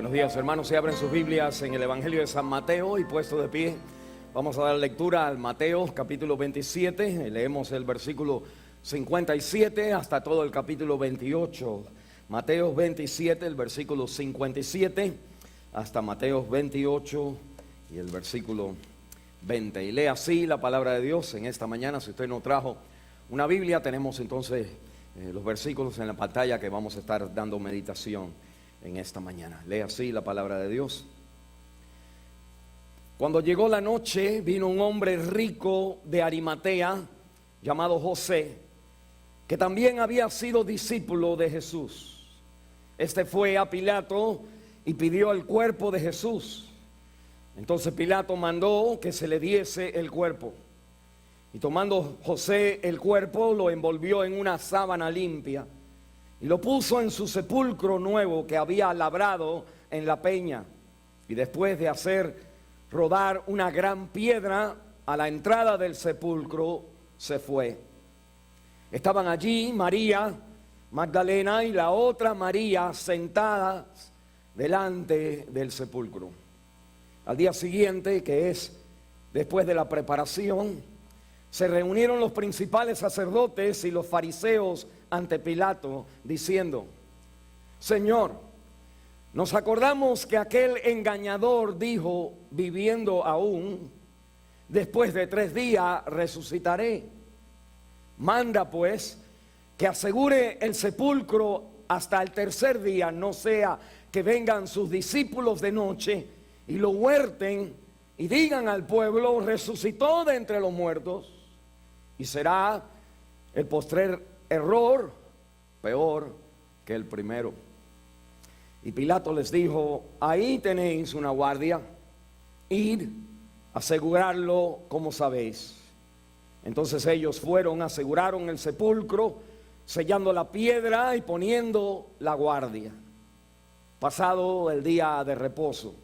Buenos días, hermanos. Se abren sus Biblias en el Evangelio de San Mateo y puesto de pie, vamos a dar lectura al Mateo capítulo 27. Leemos el versículo 57 hasta todo el capítulo 28. Mateo 27, el versículo 57 hasta Mateo 28 y el versículo 20. Y lee así la palabra de Dios en esta mañana. Si usted no trajo una Biblia, tenemos entonces los versículos en la pantalla que vamos a estar dando meditación en esta mañana. Lee así la palabra de Dios. Cuando llegó la noche, vino un hombre rico de Arimatea, llamado José, que también había sido discípulo de Jesús. Este fue a Pilato y pidió el cuerpo de Jesús. Entonces Pilato mandó que se le diese el cuerpo. Y tomando José el cuerpo, lo envolvió en una sábana limpia y lo puso en su sepulcro nuevo que había labrado en la peña. Y después de hacer rodar una gran piedra a la entrada del sepulcro, se fue. Estaban allí María Magdalena y la otra María sentadas delante del sepulcro. Al día siguiente, que es después de la preparación, se reunieron los principales sacerdotes y los fariseos ante Pilato, diciendo: Señor, nos acordamos que aquel engañador dijo, viviendo aún, después de 3 días resucitaré. Manda pues que asegure el sepulcro hasta el 3er día, no sea que vengan sus discípulos de noche y lo huerten y digan al pueblo: resucitó de entre los muertos. Y será el postrer error peor que el primero. Y Pilato les dijo: ahí tenéis una guardia, id a asegurarlo como sabéis. Entonces ellos fueron, aseguraron el sepulcro, sellando la piedra y poniendo la guardia. Pasado el día de reposo,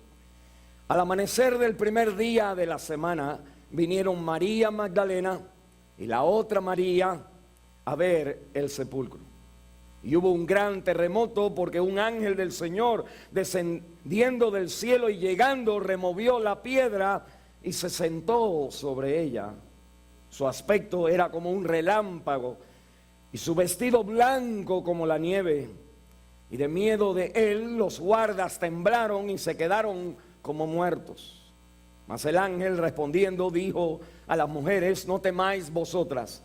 al amanecer del primer día de la semana, vinieron María Magdalena y la otra María a ver el sepulcro. Y hubo un gran terremoto, porque un ángel del Señor, descendiendo del cielo y llegando, removió la piedra y se sentó sobre ella. Su aspecto era como un relámpago y su vestido blanco como la nieve. Y de miedo de él los guardas temblaron y se quedaron como muertos. Mas el ángel respondiendo dijo a las mujeres: no temáis vosotras,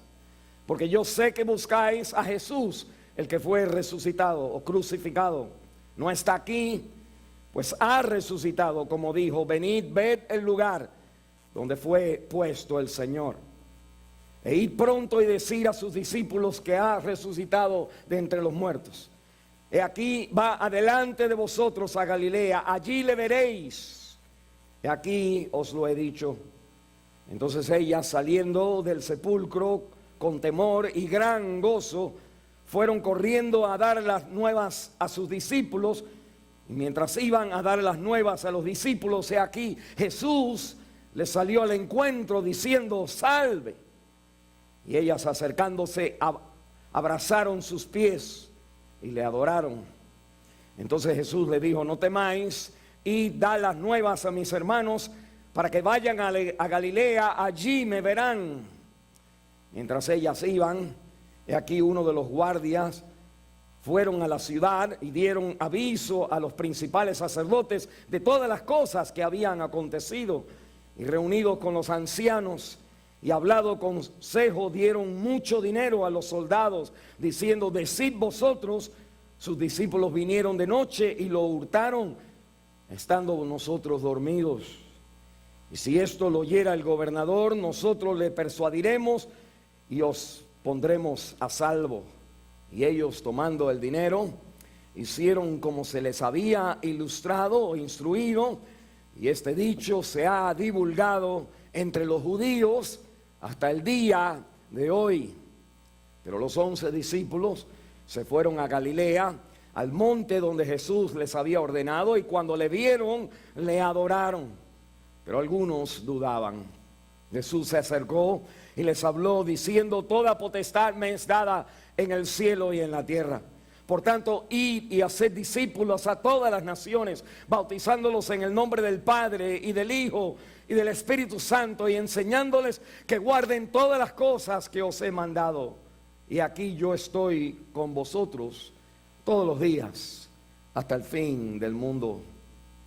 porque yo sé que buscáis a Jesús, el que fue resucitado o crucificado. No está aquí, pues ha resucitado, como dijo. Venid, ved el lugar donde fue puesto el Señor. E id pronto y decir a sus discípulos que ha resucitado de entre los muertos. He aquí va adelante de vosotros a Galilea, allí le veréis. He aquí os lo he dicho. Entonces ellas, saliendo del sepulcro con temor y gran gozo, fueron corriendo a dar las nuevas a sus discípulos. Y mientras iban a dar las nuevas a los discípulos, he aquí Jesús les salió al encuentro diciendo: salve. Y ellas, acercándose, abrazaron sus pies y le adoraron. Entonces Jesús le dijo: no temáis, y da las nuevas a mis hermanos, para que vayan a Galilea, allí me verán. Mientras ellas iban, he aquí uno de los guardias fueron a la ciudad y dieron aviso a los principales sacerdotes de todas las cosas que habían acontecido. Y reunidos con los ancianos y hablado consejo, dieron mucho dinero a los soldados, diciendo: decid vosotros, sus discípulos vinieron de noche y lo hurtaron, estando nosotros dormidos. Y si esto lo oyera el gobernador, nosotros le persuadiremos y os pondremos a salvo. Y ellos, tomando el dinero, hicieron como se les había ilustrado o instruido. Y este dicho se ha divulgado entre los judíos hasta el día de hoy. Pero los 11 discípulos se fueron a Galilea, al monte donde Jesús les había ordenado, y cuando le vieron, le adoraron. Pero algunos dudaban. Jesús se acercó y les habló diciendo: toda potestad me es dada en el cielo y en la tierra. Por tanto, id y haced discípulos a todas las naciones, bautizándolos en el nombre del Padre y del Hijo y del Espíritu Santo, y enseñándoles que guarden todas las cosas que os he mandado. Y aquí yo estoy con vosotros todos los días hasta el fin del mundo.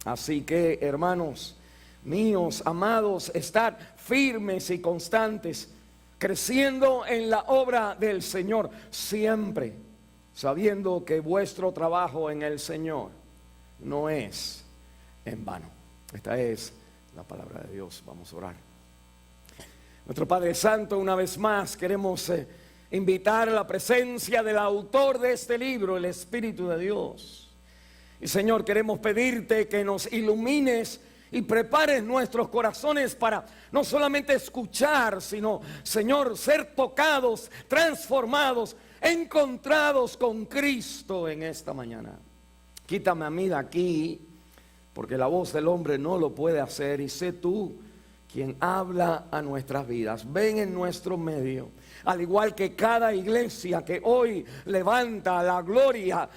Así que, hermanos míos, amados, estad firmes y constantes, creciendo en la obra del Señor, siempre sabiendo que vuestro trabajo en el Señor no es en vano. Esta es la palabra de Dios. Vamos a orar. Nuestro Padre Santo, una vez más queremos invitar a la presencia del autor de este libro, el Espíritu de Dios. Y Señor, queremos pedirte que nos ilumines y prepares nuestros corazones para no solamente escuchar, sino, Señor, ser tocados, transformados, encontrados con Cristo en esta mañana. Quítame a mí de aquí, porque la voz del hombre no lo puede hacer, y sé tú quien habla a nuestras vidas. Ven en nuestro medio, al igual que cada iglesia que hoy levanta la gloria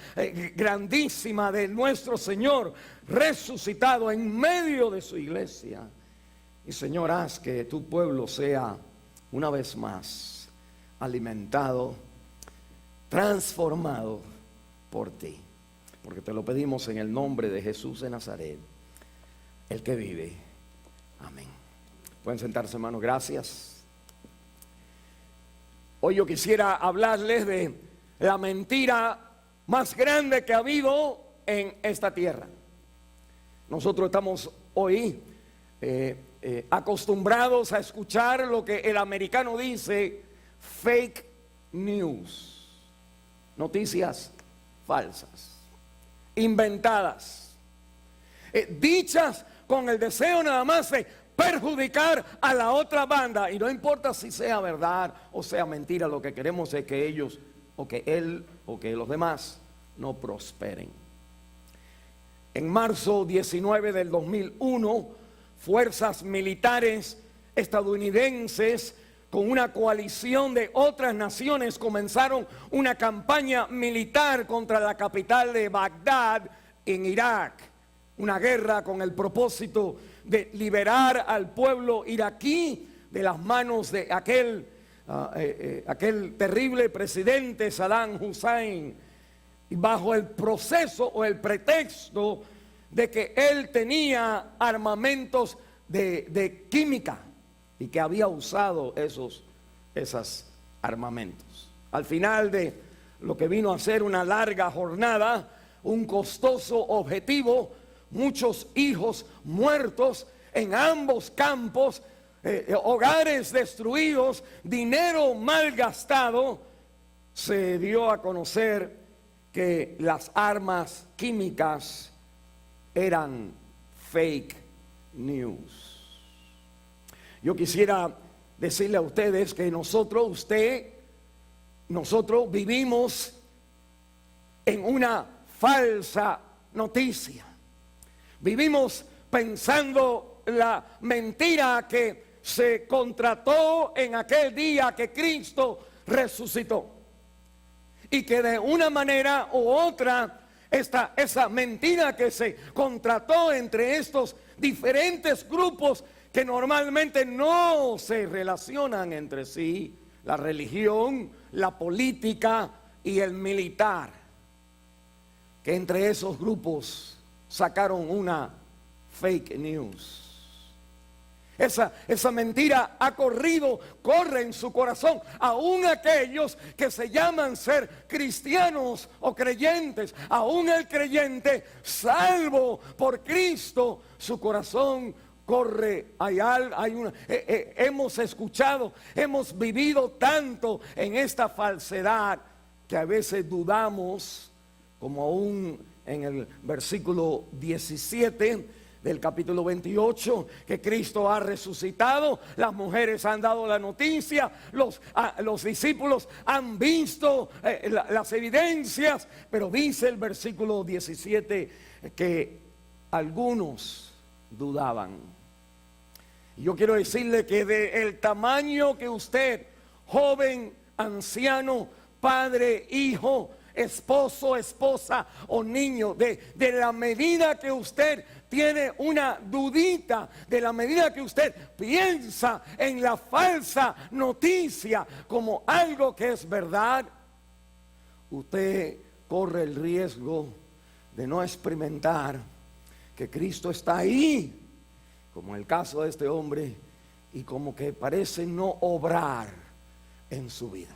grandísima de nuestro Señor resucitado en medio de su iglesia. Y Señor, haz que tu pueblo sea una vez más alimentado, transformado por ti, porque te lo pedimos en el nombre de Jesús de Nazaret, el que vive. Amén. Pueden sentarse, hermanos. Gracias. Hoy yo quisiera hablarles de la mentira más grande que ha habido en esta tierra. Nosotros estamos hoy acostumbrados a escuchar lo que el americano dice fake news, noticias falsas, inventadas, dichas con el deseo nada más de perjudicar a la otra banda, y no importa si sea verdad o sea mentira, lo que queremos es que ellos o que él o que los demás no prosperen. En marzo 19 del 2001, fuerzas militares estadounidenses con una coalición de otras naciones comenzaron una campaña militar contra la capital de Bagdad en Irak. Una guerra con el propósito de liberar al pueblo iraquí de las manos de aquel terrible presidente Saddam Hussein, y bajo el proceso o el pretexto de que él tenía armamentos de química y que había usado esos armamentos. Al final de lo que vino a ser una larga jornada, un costoso objetivo, muchos hijos muertos en ambos campos, hogares destruidos, dinero malgastado, se dio a conocer que las armas químicas eran fake news. Yo quisiera decirle a ustedes que nosotros vivimos en una falsa noticia. Vivimos pensando la mentira que se contrató en aquel día que Cristo resucitó, y que de una manera u otra esa mentira que se contrató entre estos diferentes grupos que normalmente no se relacionan entre sí, la religión, la política y el militar, que entre esos grupos sacaron una fake news. Esa mentira corre en su corazón, aún aquellos que se llaman ser cristianos o creyentes. Aún el creyente salvo por Cristo, su corazón corre. Hemos escuchado, hemos vivido tanto en esta falsedad que a veces dudamos, como aún en el versículo 17 del capítulo 28, que Cristo ha resucitado. Las mujeres han dado la noticia, los discípulos han visto las evidencias, pero dice el versículo 17 que algunos dudaban. Y yo quiero decirle que del tamaño que usted, joven, anciano, padre, hijo, esposo, esposa o niño, de la medida que usted tiene una dudita, de la medida que usted piensa en la falsa noticia como algo que es verdad, usted corre el riesgo de no experimentar que Cristo está ahí, como el caso de este hombre, y como que parece no obrar en su vida.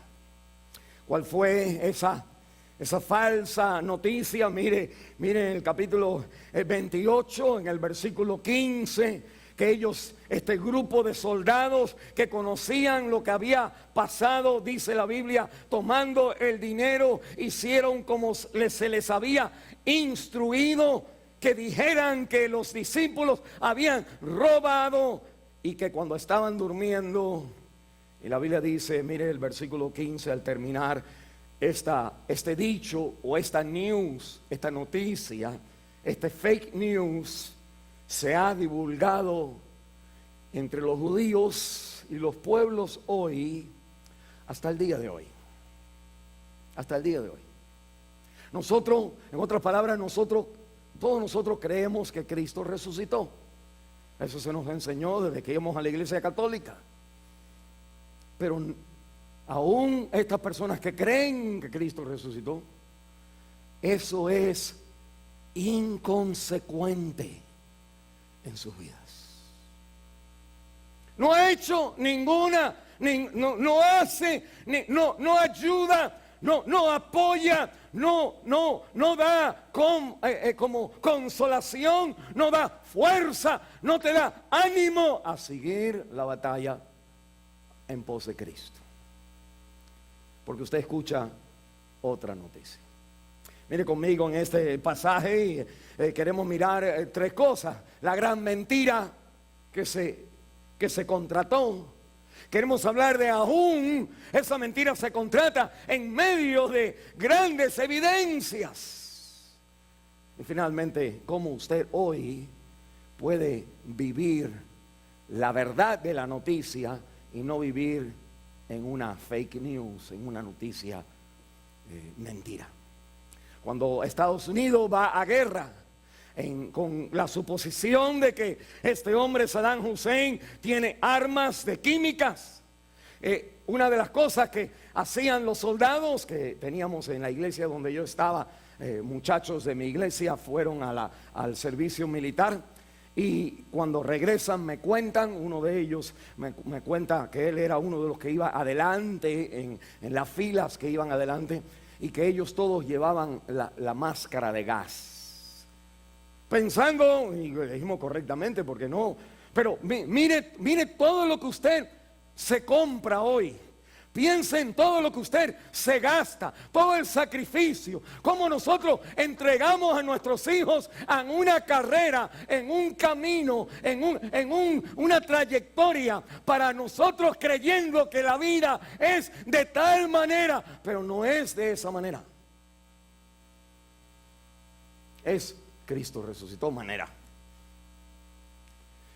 ¿Cuál fue esa falsa noticia? Mire el capítulo 28, en el versículo 15, que ellos, este grupo de soldados que conocían lo que había pasado, dice la Biblia, tomando el dinero, hicieron como se les había instruido, que dijeran que los discípulos habían robado y que cuando estaban durmiendo, y la Biblia dice, mire el versículo 15 al terminar, este dicho o esta news, esta noticia, este fake news se ha divulgado entre los judíos y los pueblos hoy, hasta el día de hoy. Hasta el día de hoy. Nosotros, en otras palabras, todos nosotros creemos que Cristo resucitó. Eso se nos enseñó desde que íbamos a la iglesia católica. Pero aún estas personas que creen que Cristo resucitó, eso es inconsecuente en sus vidas. No ha hecho ninguna, no hace, no ayuda, no apoya, no da como consolación, no da fuerza, no te da ánimo a seguir la batalla en pos de Cristo. Porque usted escucha otra noticia. Mire conmigo en este pasaje, queremos mirar tres cosas. La gran mentira que se contrató. Queremos hablar de aún esa mentira se contrata en medio de grandes evidencias. Y finalmente, cómo usted hoy puede vivir la verdad de la noticia y no vivir en una fake news, en una noticia mentira. Cuando Estados Unidos va a guerra, con la suposición de que este hombre Saddam Hussein tiene armas de químicas, una de las cosas que hacían los soldados que teníamos en la iglesia donde yo estaba, muchachos de mi iglesia fueron al servicio militar, y cuando regresan me cuentan, uno de ellos me cuenta que él era uno de los que iba adelante en las filas que iban adelante, y que ellos todos llevaban la máscara de gas. Pensando, y lo dijimos correctamente porque no, pero mire todo lo que usted se compra hoy. Piense en todo lo que usted se gasta, todo el sacrificio, cómo nosotros entregamos a nuestros hijos en una carrera, en un camino, en una trayectoria, para nosotros creyendo que la vida es de tal manera, pero no es de esa manera. Es Cristo resucitó manera.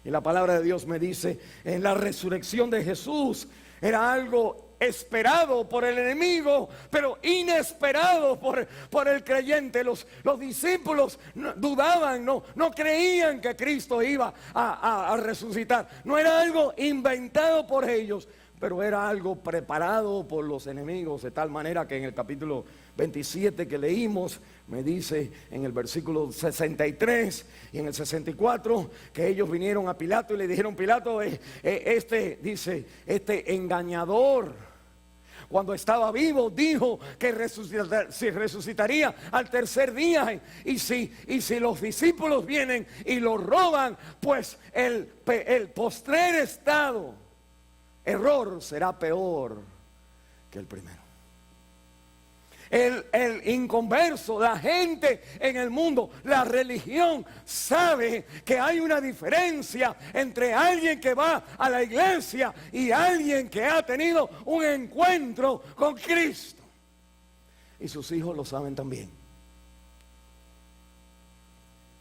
Y la palabra de Dios me dice, en la resurrección de Jesús era algo esperado por el enemigo, pero inesperado por el creyente. Los discípulos dudaban, no creían que Cristo iba a resucitar. No era algo inventado por ellos, pero era algo preparado por los enemigos, de tal manera que en el capítulo 27 que leímos, me dice en el versículo 63 y en el 64, que ellos vinieron a Pilato y le dijeron: Pilato, este engañador, cuando estaba vivo, dijo que resucitaría al tercer día. Y si los discípulos vienen y lo roban, pues el postrer error será peor que el primero. El inconverso, la gente en el mundo, la religión sabe que hay una diferencia entre alguien que va a la iglesia y alguien que ha tenido un encuentro con Cristo. Y sus hijos lo saben también.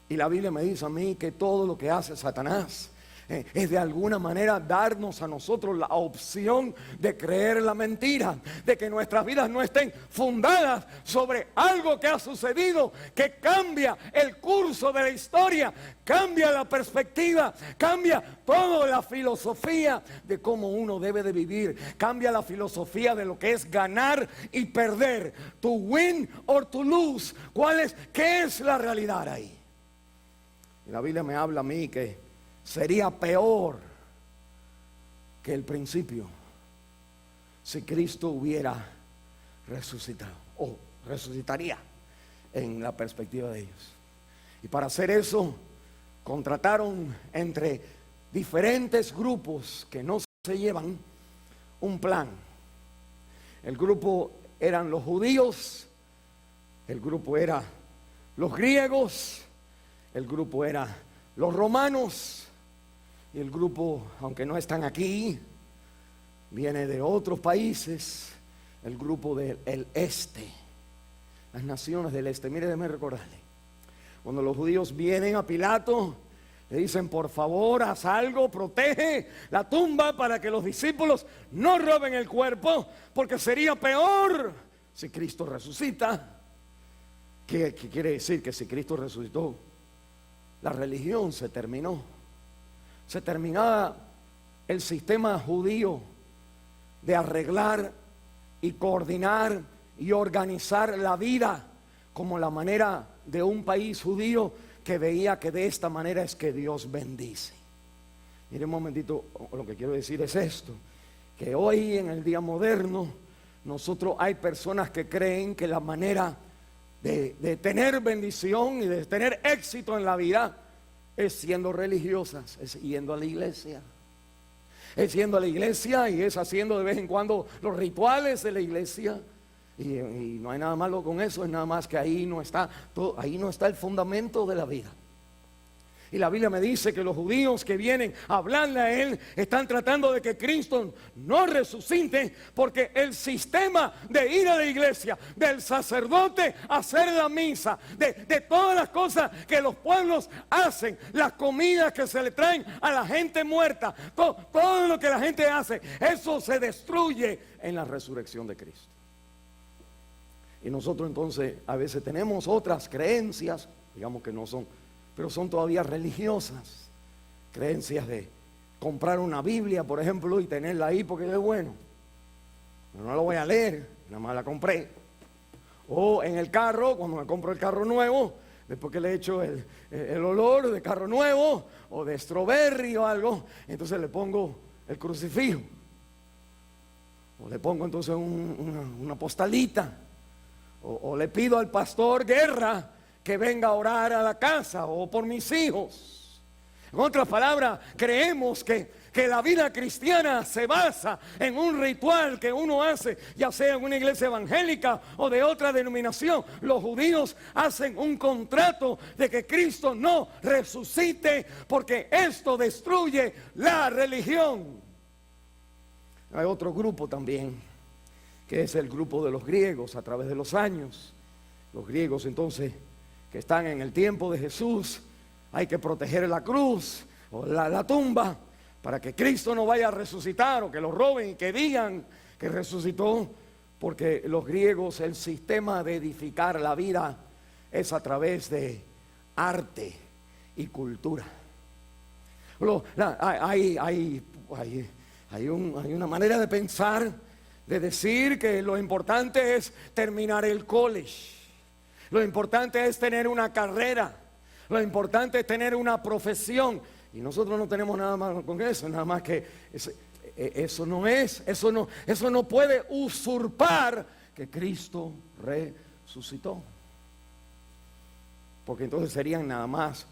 Y la Biblia me dice a mí que todo lo que hace Satanás es de alguna manera darnos a nosotros la opción de creer la mentira, de que nuestras vidas no estén fundadas sobre algo que ha sucedido, que cambia el curso de la historia, cambia la perspectiva, cambia toda la filosofía de cómo uno debe de vivir, cambia la filosofía de lo que es ganar y perder, to win or to lose. ¿Qué es la realidad ahí? Y la Biblia me habla a mí que sería peor que el principio si Cristo hubiera resucitado, o resucitaría en la perspectiva de ellos. Y para hacer eso contrataron entre diferentes grupos que no se llevan un plan. El grupo eran los judíos, el grupo era los griegos, el grupo era los romanos, y el grupo, aunque no están aquí, viene de otros países, el grupo del este, las naciones del este. Mire, déjeme recordarle, cuando los judíos vienen a Pilato, le dicen: por favor, haz algo, protege la tumba para que los discípulos no roben el cuerpo, porque sería peor si Cristo resucita. ¿Qué quiere decir? Que si Cristo resucitó, la religión se terminó. Se terminaba el sistema judío de arreglar y coordinar y organizar la vida como la manera de un país judío que veía que de esta manera es que Dios bendice. Mire un momentito, lo que quiero decir es esto, que hoy en el día moderno nosotros hay personas que creen que la manera de tener bendición y de tener éxito en la vida es siendo religiosas, es yendo a la iglesia. Es yendo a la iglesia y es haciendo de vez en cuando los rituales de la iglesia. Y no hay nada malo con eso, es nada más que ahí no está todo, ahí no está el fundamento de la vida. Y la Biblia me dice que los judíos que vienen a hablarle a él están tratando de que Cristo no resucite, porque el sistema de ir a la iglesia, del sacerdote hacer la misa, de todas las cosas que los pueblos hacen, las comidas que se le traen a la gente muerta, todo lo que la gente hace, eso se destruye en la resurrección de Cristo. Y nosotros entonces a veces tenemos otras creencias, digamos que no son, pero son todavía religiosas. Creencias de comprar una Biblia, por ejemplo, y tenerla ahí porque es bueno. Yo no la voy a leer, nada más la compré. O en el carro, cuando me compro el carro nuevo, después que le echo el olor de carro nuevo, o de strawberry o algo, entonces le pongo el crucifijo. O le pongo entonces una postalita. O le pido al pastor Guerra que venga a orar a la casa, o por mis hijos. En otras palabras, creemos que la vida cristiana se basa en un ritual que uno hace, ya sea en una iglesia evangélica o de otra denominación. Los judíos hacen un contrato de que Cristo no resucite, porque esto destruye la religión. Hay otro grupo también, que es el grupo de los griegos a través de los años. Los griegos entonces, que están en el tiempo de Jesús, hay que proteger la cruz o la tumba para que Cristo no vaya a resucitar, o que lo roben y que digan que resucitó, porque los griegos, el sistema de edificar la vida es a través de arte y cultura. Hay una manera de pensar, de decir que lo importante es terminar el college, lo importante es tener una carrera, lo importante es tener una profesión. Y nosotros no tenemos nada más con eso, nada más que eso no puede usurpar que Cristo resucitó. Porque entonces serían nada más,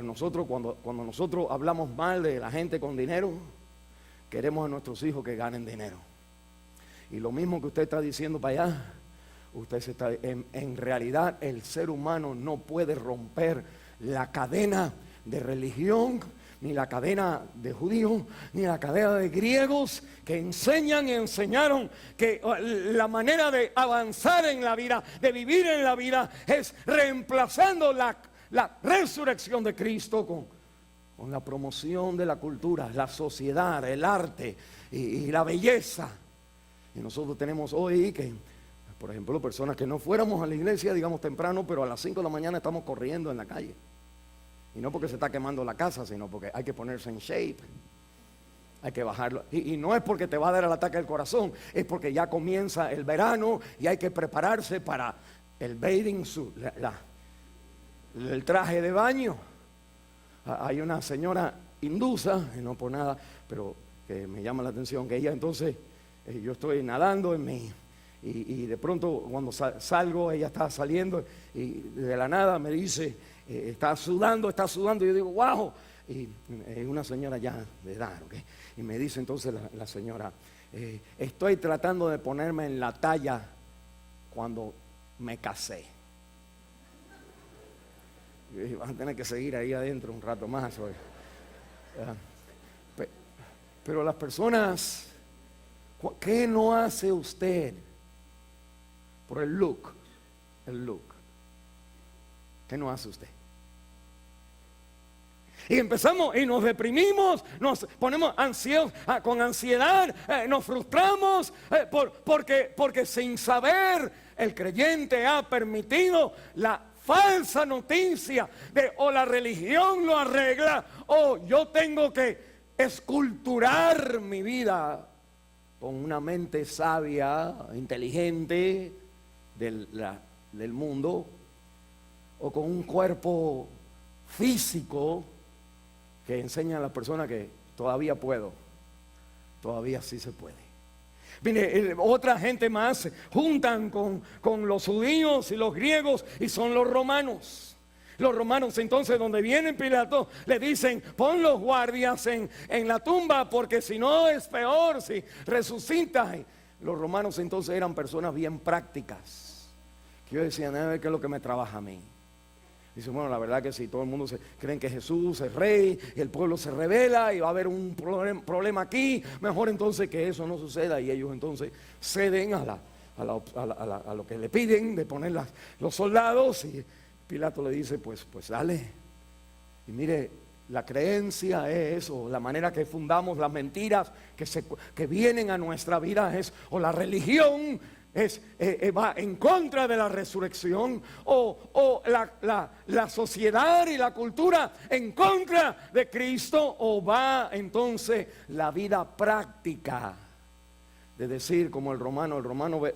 nosotros cuando nosotros hablamos mal de la gente con dinero, queremos a nuestros hijos que ganen dinero. Y lo mismo que usted está diciendo para allá, en realidad el ser humano no puede romper la cadena de religión, ni la cadena de judíos, ni la cadena de griegos, que enseñan y enseñaron que la manera de avanzar en la vida, de vivir en la vida, es reemplazando la resurrección de Cristo con la promoción de la cultura, la sociedad, el arte y la belleza. Y nosotros tenemos hoy que, por ejemplo, personas que no fuéramos a la iglesia, digamos temprano, pero a las 5 de la mañana estamos corriendo en la calle. Y no porque se está quemando la casa, sino porque hay que ponerse en shape. Hay que bajarlo. Y no es porque te va a dar el ataque al corazón, es porque ya comienza el verano y hay que prepararse para el bathing suit, el traje de baño. Hay una señora hindusa, y no por nada, pero que me llama la atención, que ella entonces, yo estoy nadando y de pronto cuando salgo, ella está saliendo y de la nada me dice, está sudando, y yo digo, wow, y es una señora ya de edad, ¿okay? Y me dice entonces la señora, estoy tratando de ponerme en la talla cuando me casé. Y dije, van a tener que seguir ahí adentro un rato más hoy. Pero las personas, ¿qué no hace usted por el look? ¿Qué no hace usted? Y empezamos y nos deprimimos, nos ponemos ansiosos, con ansiedad, nos frustramos porque sin saber el creyente ha permitido la falsa noticia de o la religión lo arregla o yo tengo que esculturar mi vida con una mente sabia, inteligente del mundo, o con un cuerpo físico que enseña a la persona que todavía todavía sí se puede. Mire, otra gente más se juntan con los judíos y los griegos y son los romanos. Los romanos entonces donde viene Pilato le dicen, pon los guardias en la tumba porque si no es peor si resucita. Y los romanos entonces eran personas bien prácticas, que ellos decían, a ver qué es lo que me trabaja a mí. Dice, bueno, la verdad que si todo el mundo creen que Jesús es rey, y el pueblo se rebela y va a haber un problema aquí, mejor entonces que eso no suceda. Y ellos entonces ceden a lo que le piden de poner los soldados. Y Pilato le dice, pues dale. Y mire, la creencia es, o la manera que fundamos las mentiras que vienen a nuestra vida es, o la religión va en contra de la resurrección, o la sociedad y la cultura en contra de Cristo, o va entonces la vida práctica de decir como el romano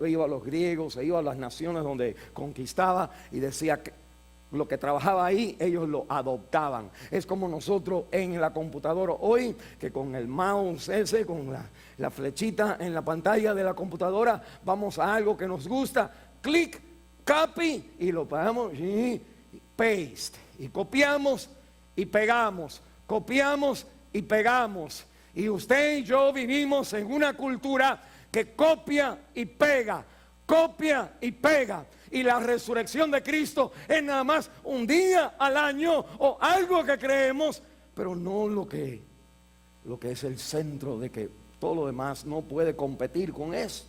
iba a los griegos, se iba a las naciones donde conquistaba y decía que lo que trabajaba ahí, ellos lo adoptaban. Es como nosotros en la computadora hoy, que con el mouse ese, con la flechita en la pantalla de la computadora, vamos a algo que nos gusta, clic, copy, y lo pegamos, y paste, y copiamos y pegamos, copiamos y pegamos. Y usted y yo vivimos en una cultura que copia y pega, copia y pega. Y la resurrección de Cristo es nada más un día al año o algo que creemos, pero no lo que es el centro de que todo lo demás no puede competir con esto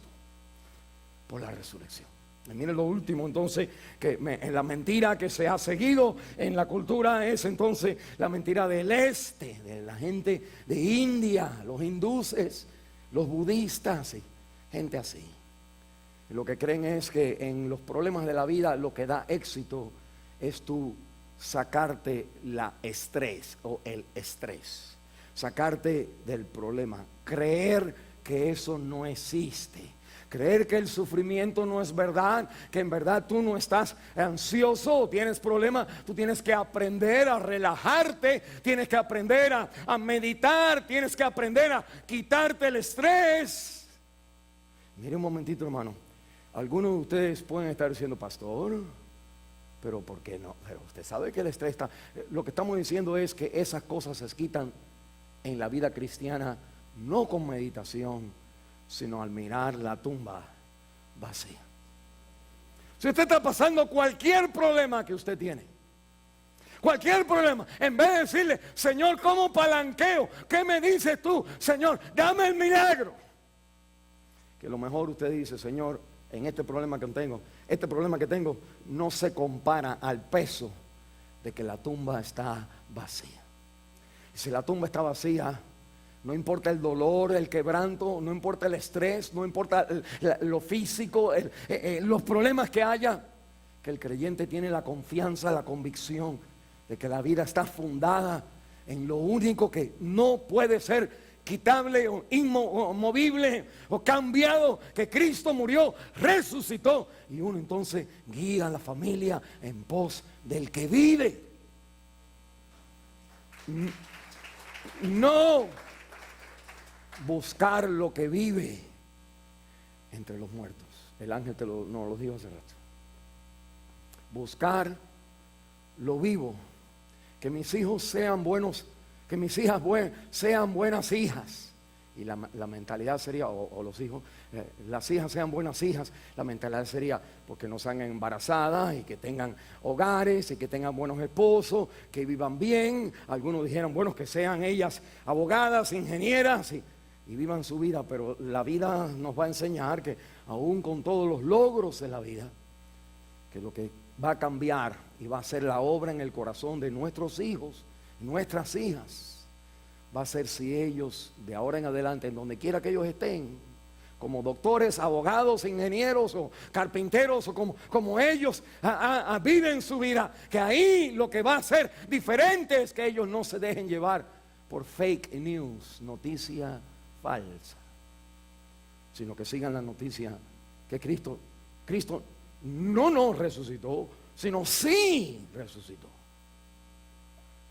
por la resurrección. Y miren lo último entonces, en la mentira que se ha seguido en la cultura es entonces la mentira del este, de la gente de India, los hindúes, los budistas y gente así. Lo que creen es que en los problemas de la vida lo que da éxito es tú sacarte la estrés o el estrés, sacarte del problema, creer que eso no existe, creer que el sufrimiento no es verdad, que en verdad tú no estás ansioso o tienes problemas. Tú tienes que aprender a relajarte, tienes que aprender a meditar, tienes que aprender a quitarte el estrés. Mire un momentito, hermano. Algunos de ustedes pueden estar diciendo, pastor, pero ¿por qué no? Pero usted sabe que el estrés está. Lo que estamos diciendo es que esas cosas se quitan en la vida cristiana, no con meditación, sino al mirar la tumba vacía. Si usted está pasando cualquier problema que usted tiene, cualquier problema, en vez de decirle, Señor, ¿cómo palanqueo? ¿Qué me dices tú? Señor, dame el milagro. Que lo mejor usted dice, Señor, en este problema que tengo no se compara al peso de que la tumba está vacía. Si la tumba está vacía, no importa el dolor, el quebranto, no importa el estrés, no importa lo físico, los problemas que haya, que el creyente tiene la confianza, la convicción de que la vida está fundada en lo único que no puede ser quitable o inmovible o cambiado, que Cristo murió, resucitó, y uno entonces guía a la familia en pos del que vive. No buscar lo que vive entre los muertos. El ángel nos lo dijo hace rato. Buscar lo vivo. Que mis hijos sean buenos, que mis hijas sean buenas hijas. Y la mentalidad sería, o los hijos, las hijas sean buenas hijas. La mentalidad sería porque no sean embarazadas y que tengan hogares y que tengan buenos esposos, que vivan bien. Algunos dijeron, bueno, que sean ellas abogadas, ingenieras y vivan su vida. Pero la vida nos va a enseñar que aún con todos los logros de la vida, que lo que va a cambiar y va a ser la obra en el corazón de nuestros hijos, nuestras hijas, va a ser si ellos de ahora en adelante, en donde quiera que ellos estén, como doctores, abogados, ingenieros o carpinteros o como ellos viven su vida, que ahí lo que va a ser diferente es que ellos no se dejen llevar por fake news, noticia falsa, sino que sigan la noticia que Cristo no resucitó, sino sí resucitó.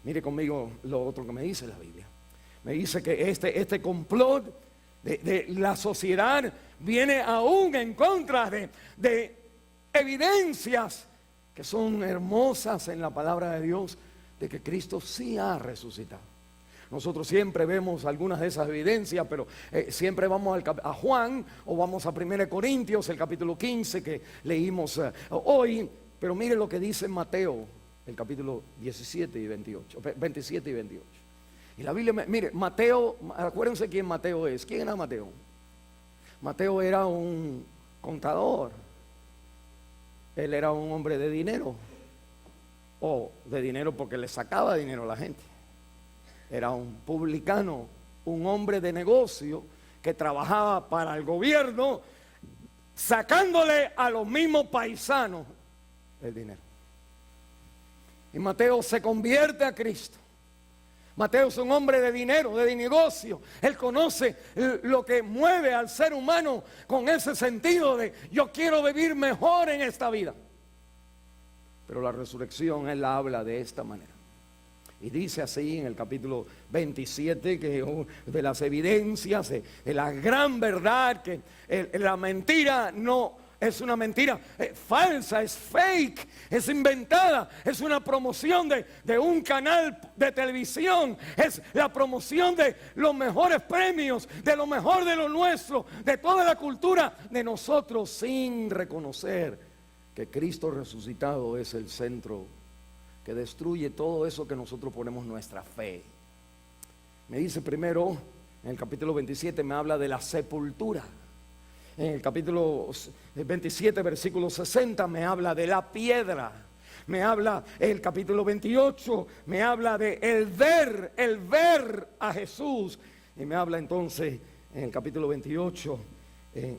Mire conmigo lo otro que me dice la Biblia. Me dice que este complot de la sociedad viene aún en contra de evidencias que son hermosas en la palabra de Dios, de que Cristo sí ha resucitado. Nosotros siempre vemos algunas de esas evidencias, pero siempre vamos a Juan o vamos a 1 Corintios, el capítulo 15 que leímos hoy. Pero mire lo que dice Mateo, el capítulo 17 y 28, 27 y 28. Y la Biblia, mire, Mateo, acuérdense quién Mateo es. ¿Quién era Mateo? Mateo era un contador. Él era un hombre de dinero. O de dinero porque le sacaba dinero a la gente. Era un publicano, un hombre de negocio que trabajaba para el gobierno, sacándole a los mismos paisanos el dinero. Y Mateo se convierte a Cristo. Mateo es un hombre de dinero, de negocio. Él conoce lo que mueve al ser humano con ese sentido de yo quiero vivir mejor en esta vida. Pero la resurrección él la habla de esta manera. Y dice así en el capítulo 27 que de las evidencias de la gran verdad, que la mentira no es una mentira falsa, es fake, es inventada, es una promoción de un canal de televisión, es la promoción de los mejores premios, de lo mejor de lo nuestro, de toda la cultura de nosotros, sin reconocer que Cristo resucitado es el centro que destruye todo eso que nosotros ponemos nuestra fe. Me dice primero, en el capítulo 27 me habla de la sepultura. En el capítulo 27, versículo 60, me habla de la piedra. Me habla, el capítulo 28, me habla de el ver a Jesús. Y me habla entonces, en el capítulo 28,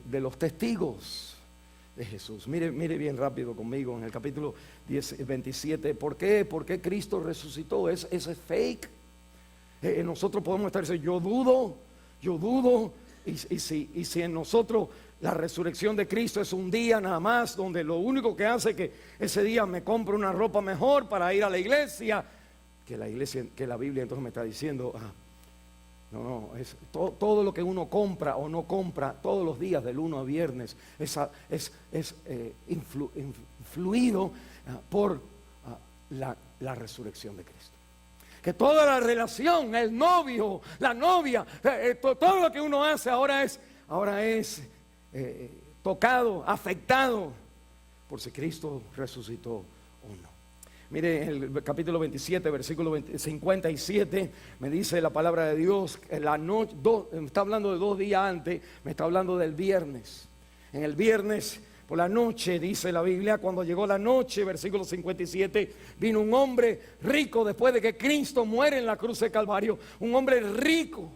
de los testigos de Jesús. Mire bien rápido conmigo, en el capítulo 27, ¿por qué? ¿Por qué Cristo resucitó? ¿Eso es fake? Nosotros podemos estar diciendo, yo dudo, y si en nosotros la resurrección de Cristo es un día nada más, donde lo único que hace es que ese día me compro una ropa mejor para ir a la iglesia, que la Biblia entonces me está diciendo, no, es todo lo que uno compra o no compra todos los días del 1 a viernes es influido por la resurrección de Cristo. Que toda la relación, el novio, la novia, todo lo que uno hace ahora es tocado, afectado por si Cristo resucitó o no. Mire, en el capítulo 27, versículo 57, me dice la palabra de Dios, me está hablando de 2 días antes, me está hablando del viernes. En el viernes Por la noche, dice la Biblia, cuando llegó la noche, versículo 57, vino un hombre rico después de que Cristo muere en la cruz de Calvario. Un hombre rico.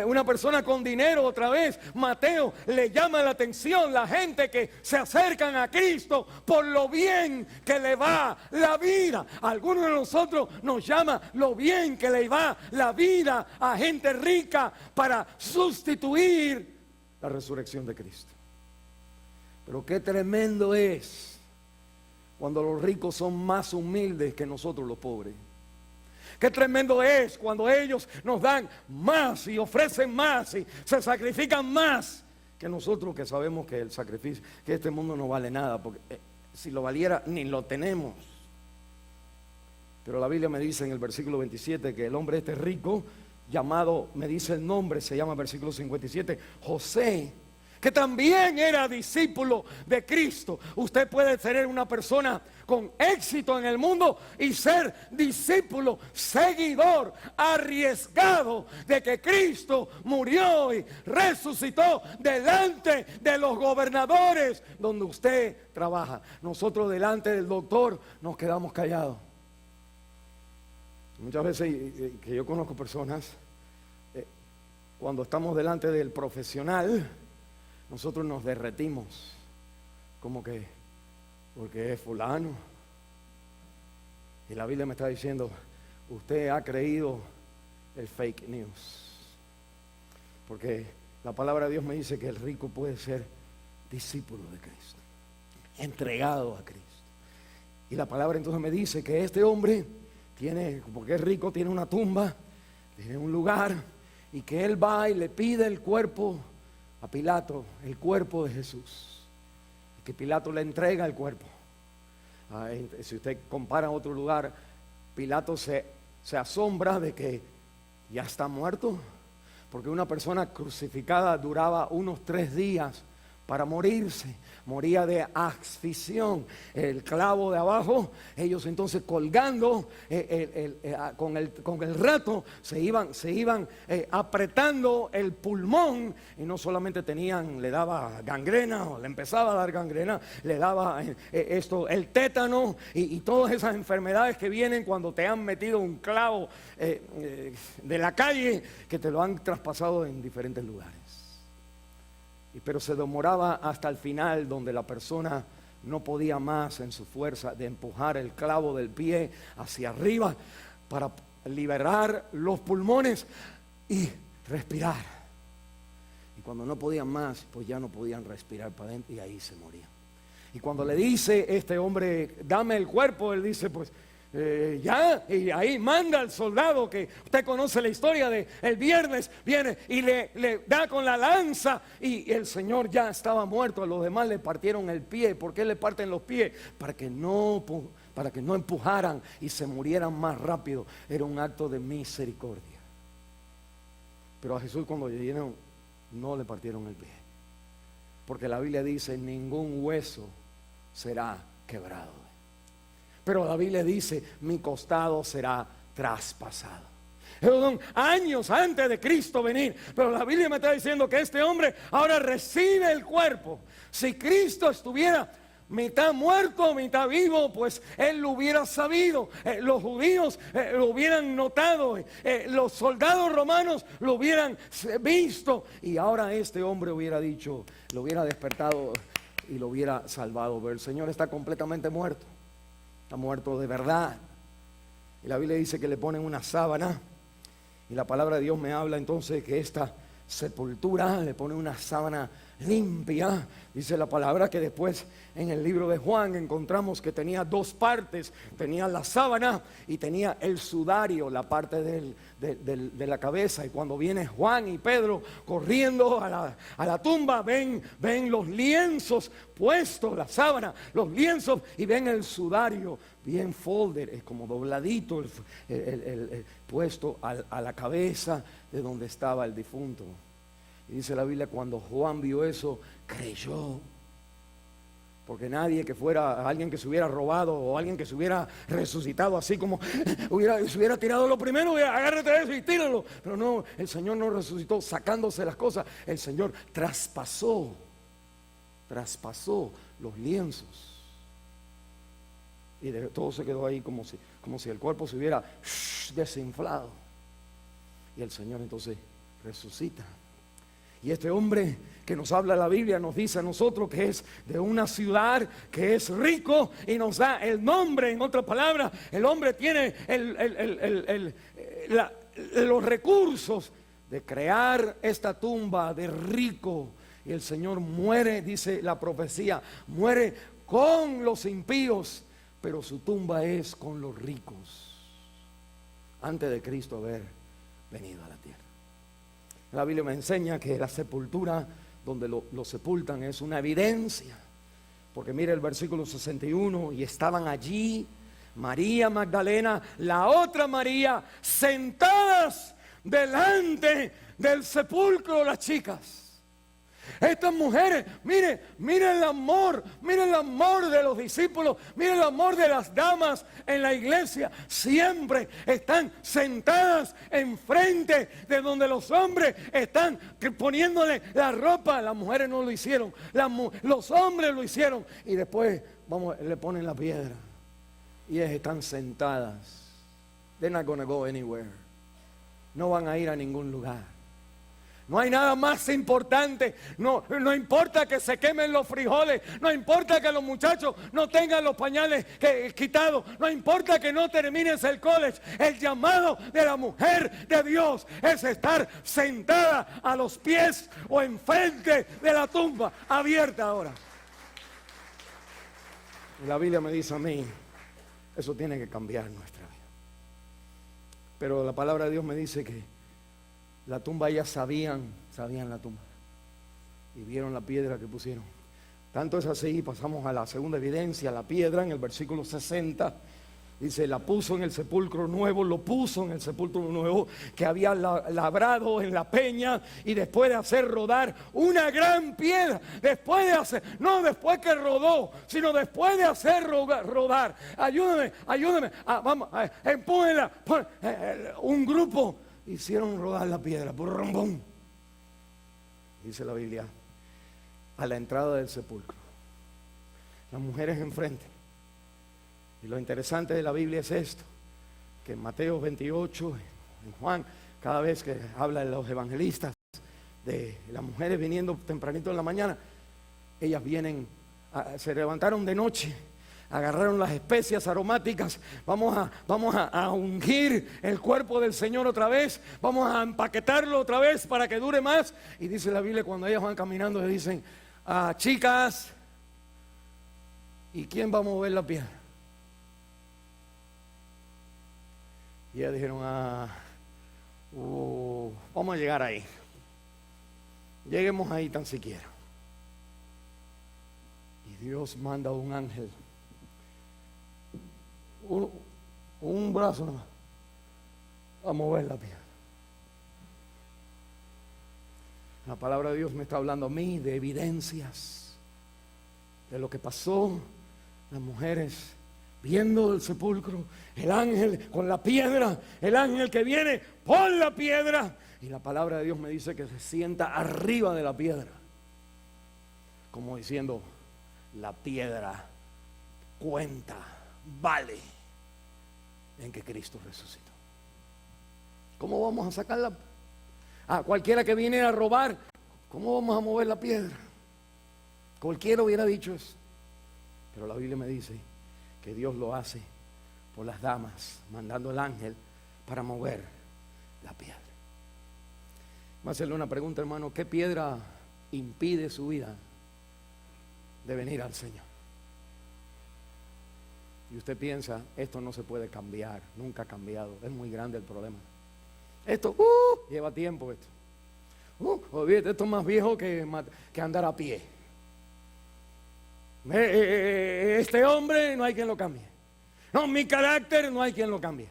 Una persona con dinero. Otra vez Mateo le llama la atención la gente que se acercan a Cristo por lo bien que le va la vida. A algunos de nosotros nos llama lo bien que le va la vida a gente rica para sustituir la resurrección de Cristo. Pero qué tremendo es cuando los ricos son más humildes que nosotros los pobres. Qué tremendo es cuando ellos nos dan más y ofrecen más y se sacrifican más que nosotros, que sabemos que el sacrificio, que este mundo no vale nada, porque si lo valiera ni lo tenemos. Pero la Biblia me dice en el versículo 27 que el hombre este rico, llamado, me dice el nombre, se llama versículo 57, José, que también era discípulo de Cristo. Usted puede ser una persona con éxito en el mundo y ser discípulo, seguidor, arriesgado de que Cristo murió y resucitó delante de los gobernadores donde usted trabaja. Nosotros delante del doctor nos quedamos callados. Muchas veces que yo conozco personas, cuando estamos delante del profesional, nosotros nos derretimos, como que, porque es fulano. Y la Biblia me está diciendo, usted ha creído el fake news. Porque la palabra de Dios me dice que el rico puede ser discípulo de Cristo, entregado a Cristo. Y la palabra entonces me dice que este hombre tiene, porque es rico, tiene una tumba, tiene un lugar, y que él va y le pide el cuerpo a Pilato, el cuerpo de Jesús, y que Pilato le entrega el cuerpo. Si usted compara a otro lugar, Pilato se asombra de que ya está muerto, porque una persona crucificada duraba unos 3 días para morirse, moría de asfixión. El clavo de abajo, ellos entonces colgando con el rato se iban apretando el pulmón, y no solamente le daba gangrena, o le empezaba a dar gangrena, le daba el tétano y todas esas enfermedades que vienen cuando te han metido un clavo de la calle, que te lo han traspasado en diferentes lugares. Pero se demoraba hasta el final, donde la persona no podía más en su fuerza de empujar el clavo del pie hacia arriba para liberar los pulmones y respirar. Y cuando no podían más, pues ya no podían respirar para adentro, y ahí se morían. Y cuando le dice este hombre, dame el cuerpo, él dice, pues ya, y ahí manda al soldado, que usted conoce la historia de el viernes, viene y le da con la lanza, y el Señor ya estaba muerto. A los demás le partieron el pie. ¿Por qué le parten los pies? Para que no empujaran y se murieran más rápido. Era un acto de misericordia. Pero a Jesús, cuando llegaron, no le partieron el pie, porque la Biblia dice, ningún hueso será quebrado. Pero la Biblia dice, mi costado será traspasado. Esos son años antes de Cristo venir. Pero la Biblia me está diciendo que este hombre ahora recibe el cuerpo. Si Cristo estuviera mitad muerto, mitad vivo, pues él lo hubiera sabido. Los judíos lo hubieran notado. Los soldados romanos lo hubieran visto. Y ahora este hombre hubiera dicho, lo hubiera despertado y lo hubiera salvado. Pero el Señor está completamente muerto. Está muerto de verdad. Y la Biblia dice que le ponen una sábana. Y la palabra de Dios me habla entonces que esta sepultura le pone una sábana limpia. Dice la palabra que después en el libro de Juan encontramos que tenía 2 partes. Tenía la sábana y tenía el sudario, la parte de la cabeza. Y cuando viene Juan y Pedro corriendo a la tumba, ven los lienzos puestos, la sábana, los lienzos, y ven el sudario bien folder, es como dobladito, el puesto a la cabeza de donde estaba el difunto. Y dice la Biblia, cuando Juan vio eso, creyó. Porque nadie que fuera, alguien que se hubiera robado o alguien que se hubiera resucitado así como se hubiera tirado lo primero, agárrate de eso y tíralo. Pero no, el Señor no resucitó sacándose las cosas. El Señor traspasó traspasó los lienzos. Y todo se quedó ahí como si el cuerpo se hubiera desinflado. Y el Señor entonces resucita. Y este hombre que nos habla la Biblia nos dice a nosotros que es de una ciudad que es rico y nos da el nombre. En otras palabras, el hombre tiene los recursos de crear esta tumba de rico. Y el Señor muere, dice la profecía, muere con los impíos, pero su tumba es con los ricos, antes de Cristo haber venido a la tierra. La Biblia me enseña que la sepultura donde lo sepultan es una evidencia, porque mire el versículo 61, y estaban allí María Magdalena, la otra María, sentadas delante del sepulcro, las chicas. Estas mujeres, mire el amor de los discípulos, mire el amor de las damas en la iglesia. Siempre están sentadas enfrente de donde los hombres están poniéndole la ropa. Las mujeres no lo hicieron, los hombres lo hicieron. Y después le ponen la piedra. Y ellas están sentadas. They're not gonna go anywhere. No van a ir a ningún lugar. No hay nada más importante. No importa que se quemen los frijoles. No importa que los muchachos no tengan los pañales quitados. No importa que no termines el college. El llamado de la mujer de Dios es estar sentada a los pies o enfrente de la tumba abierta ahora. Y la Biblia me dice a mí, eso tiene que cambiar nuestra vida. Pero la palabra de Dios me dice que la tumba, ellas sabían la tumba y vieron la piedra que pusieron. Tanto es así, pasamos a la segunda evidencia, la piedra en el versículo 60. Dice, la puso en el sepulcro nuevo, lo puso en el sepulcro nuevo que había labrado en la peña, y después de hacer rodar una gran piedra, después que rodó, sino después de hacer rodar, ayúdame, vamos, empújenla, un grupo hicieron rodar la piedra, ¡bum! Dice la Biblia, a la entrada del sepulcro, las mujeres enfrente. Y lo interesante de la Biblia es esto, que en Mateo 28, en Juan, cada vez que habla de los evangelistas, de las mujeres viniendo tempranito en la mañana, ellas se levantaron de noche, agarraron las especias aromáticas, vamos a ungir el cuerpo del Señor otra vez, vamos a empaquetarlo otra vez para que dure más. Y dice la Biblia, cuando ellas van caminando, le dicen, chicas, ¿y quién va a mover la piedra? Y ellas dijeron, vamos a llegar ahí. Lleguemos ahí tan siquiera. Y Dios manda un ángel, un brazo nomás, a mover la piedra. La palabra de Dios me está hablando a mí de evidencias de lo que pasó. Las mujeres viendo el sepulcro, el ángel con la piedra, el ángel que viene por la piedra, y la palabra de Dios me dice que se sienta arriba de la piedra, como diciendo, la piedra cuenta, vale, en que Cristo resucitó. ¿Cómo vamos a sacarla? A cualquiera que viene a robar, ¿cómo vamos a mover la piedra? Cualquiera hubiera dicho eso, pero la Biblia me dice que Dios lo hace por las damas, mandando el ángel para mover la piedra. Voy a hacerle una pregunta, hermano. ¿Qué piedra impide su vida de venir al Señor? Y usted piensa, esto no se puede cambiar, nunca ha cambiado, es muy grande el problema. Esto lleva tiempo esto. Olvídate, esto es más viejo que andar a pie. Este hombre no hay quien lo cambie. No, mi carácter no hay quien lo cambie.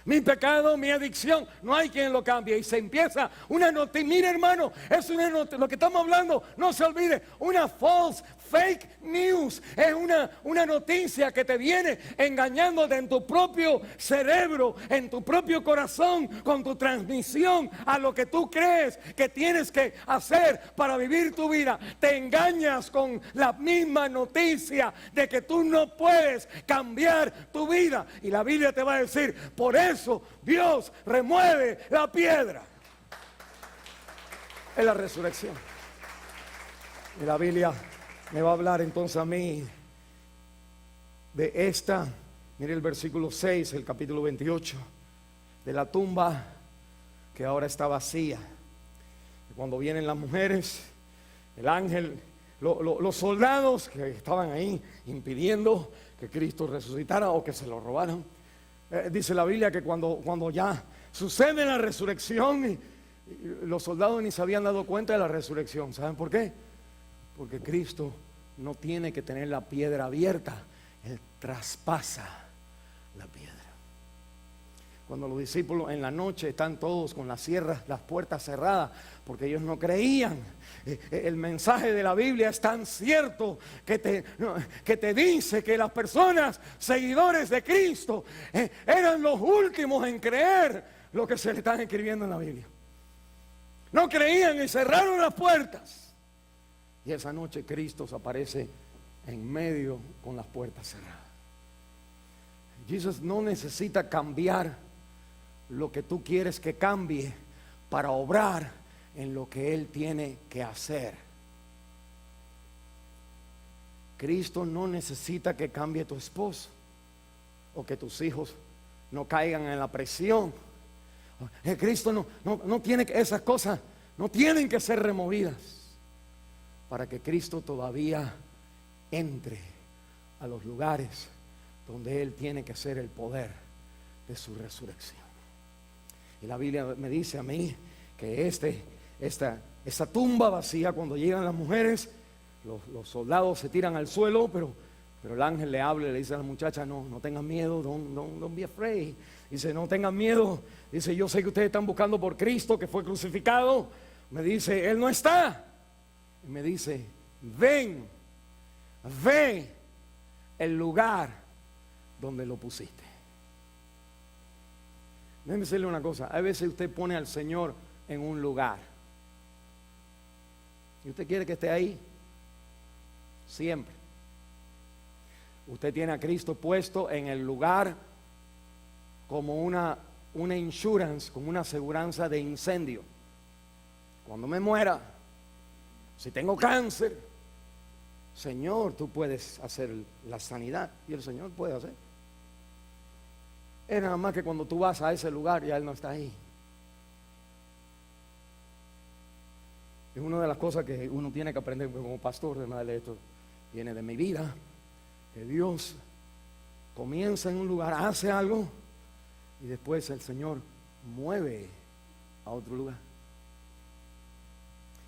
mi pecado, mi adicción, no hay quien lo cambie. Y se empieza una noticia. Mira, hermano, es una lo que estamos hablando, no se olvide, una false, fake news. Es una noticia que te viene engañándote en tu propio cerebro, en tu propio corazón, con tu transmisión a lo que tú crees que tienes que hacer para vivir tu vida. Te engañas con la misma noticia de que tú no puedes cambiar tu vida. Y la Biblia te va a decir, por eso Dios remueve la piedra. Es la resurrección. Y la Biblia me va a hablar entonces a mí de esta. Mire el versículo 6, el capítulo 28, de la tumba que ahora está vacía. Y cuando vienen las mujeres, el ángel, los soldados que estaban ahí impidiendo que Cristo resucitara o que se lo robaran, dice la Biblia que cuando ya sucede la resurrección, y los soldados ni se habían dado cuenta de la resurrección. ¿Saben por qué? Porque Cristo no tiene que tener la piedra abierta, Él traspasa la piedra. Cuando los discípulos en la noche están todos con las sierras, las puertas cerradas, porque ellos no creían. El mensaje de la Biblia es tan cierto que te dice que las personas seguidores de Cristo eran los últimos en creer lo que se le están escribiendo en la Biblia. No creían y cerraron las puertas. Y esa noche Cristo se aparece en medio con las puertas cerradas. Jesús no necesita cambiar lo que tú quieres que cambie para obrar en lo que Él tiene que hacer. Cristo no necesita que cambie tu esposo o que tus hijos no caigan en la presión. Cristo no tiene que, esas cosas no tienen que ser removidas para que Cristo todavía entre a los lugares donde Él tiene que ser el poder de su resurrección. Y la Biblia me dice a mí que esta tumba vacía, cuando llegan las mujeres, los soldados se tiran al suelo, pero el ángel le habla y le dice a la muchacha, no tengan miedo, don't be afraid. Dice, no tengan miedo. Dice, yo sé que ustedes están buscando por Cristo que fue crucificado. Me dice, Él no está. Y me dice, ve el lugar donde lo pusiste. Déjeme decirle una cosa, a veces usted pone al Señor en un lugar y usted quiere que esté ahí siempre. Usted tiene a Cristo puesto en el lugar como una insurance, como una aseguranza de incendio. Cuando me muera, si tengo cáncer, Señor, tú puedes hacer la sanidad. Y el Señor puede hacer. Es nada más que cuando tú vas a ese lugar ya Él no está ahí. Es una de las cosas que uno tiene que aprender como pastor. De esto viene de mi vida, que Dios comienza en un lugar, hace algo y después el Señor mueve a otro lugar.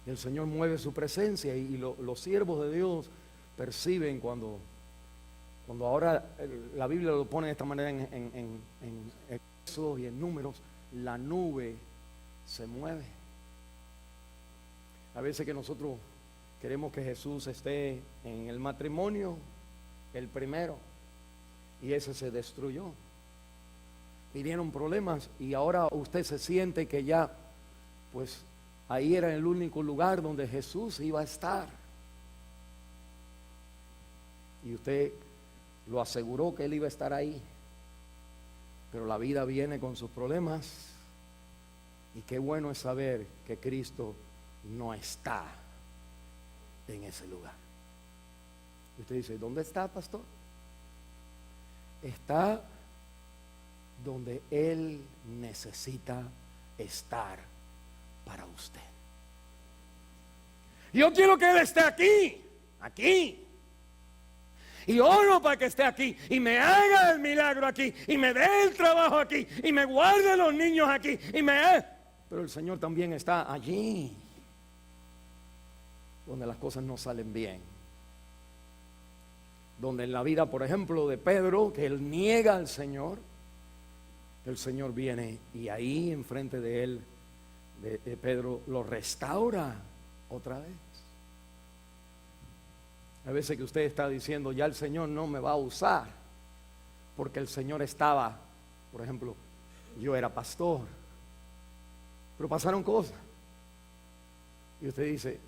Y el Señor mueve su presencia y los siervos de Dios perciben cuando ahora la Biblia lo pone de esta manera en Éxodo y en Números, la nube se mueve. A veces que nosotros queremos que Jesús esté en el matrimonio, el primero, y ese se destruyó. Vinieron problemas y ahora usted se siente que ya, pues ahí era el único lugar donde Jesús iba a estar. Y usted lo aseguró que Él iba a estar ahí. Pero la vida viene con sus problemas. Y qué bueno es saber que Cristo no está en ese lugar. Y usted dice, ¿dónde está, pastor? Está donde Él necesita estar para usted. Yo quiero que Él esté aquí. Y oro para que esté aquí y me haga el milagro aquí y me dé el trabajo aquí y me guarde los niños aquí pero el Señor también está allí donde las cosas no salen bien, donde en la vida, por ejemplo, de Pedro, que él niega al Señor, el Señor viene y ahí enfrente de él, de Pedro, lo restaura otra vez. A veces que usted está diciendo, ya el Señor no me va a usar, porque el Señor estaba, por ejemplo, yo era pastor, pero pasaron cosas, y usted dice,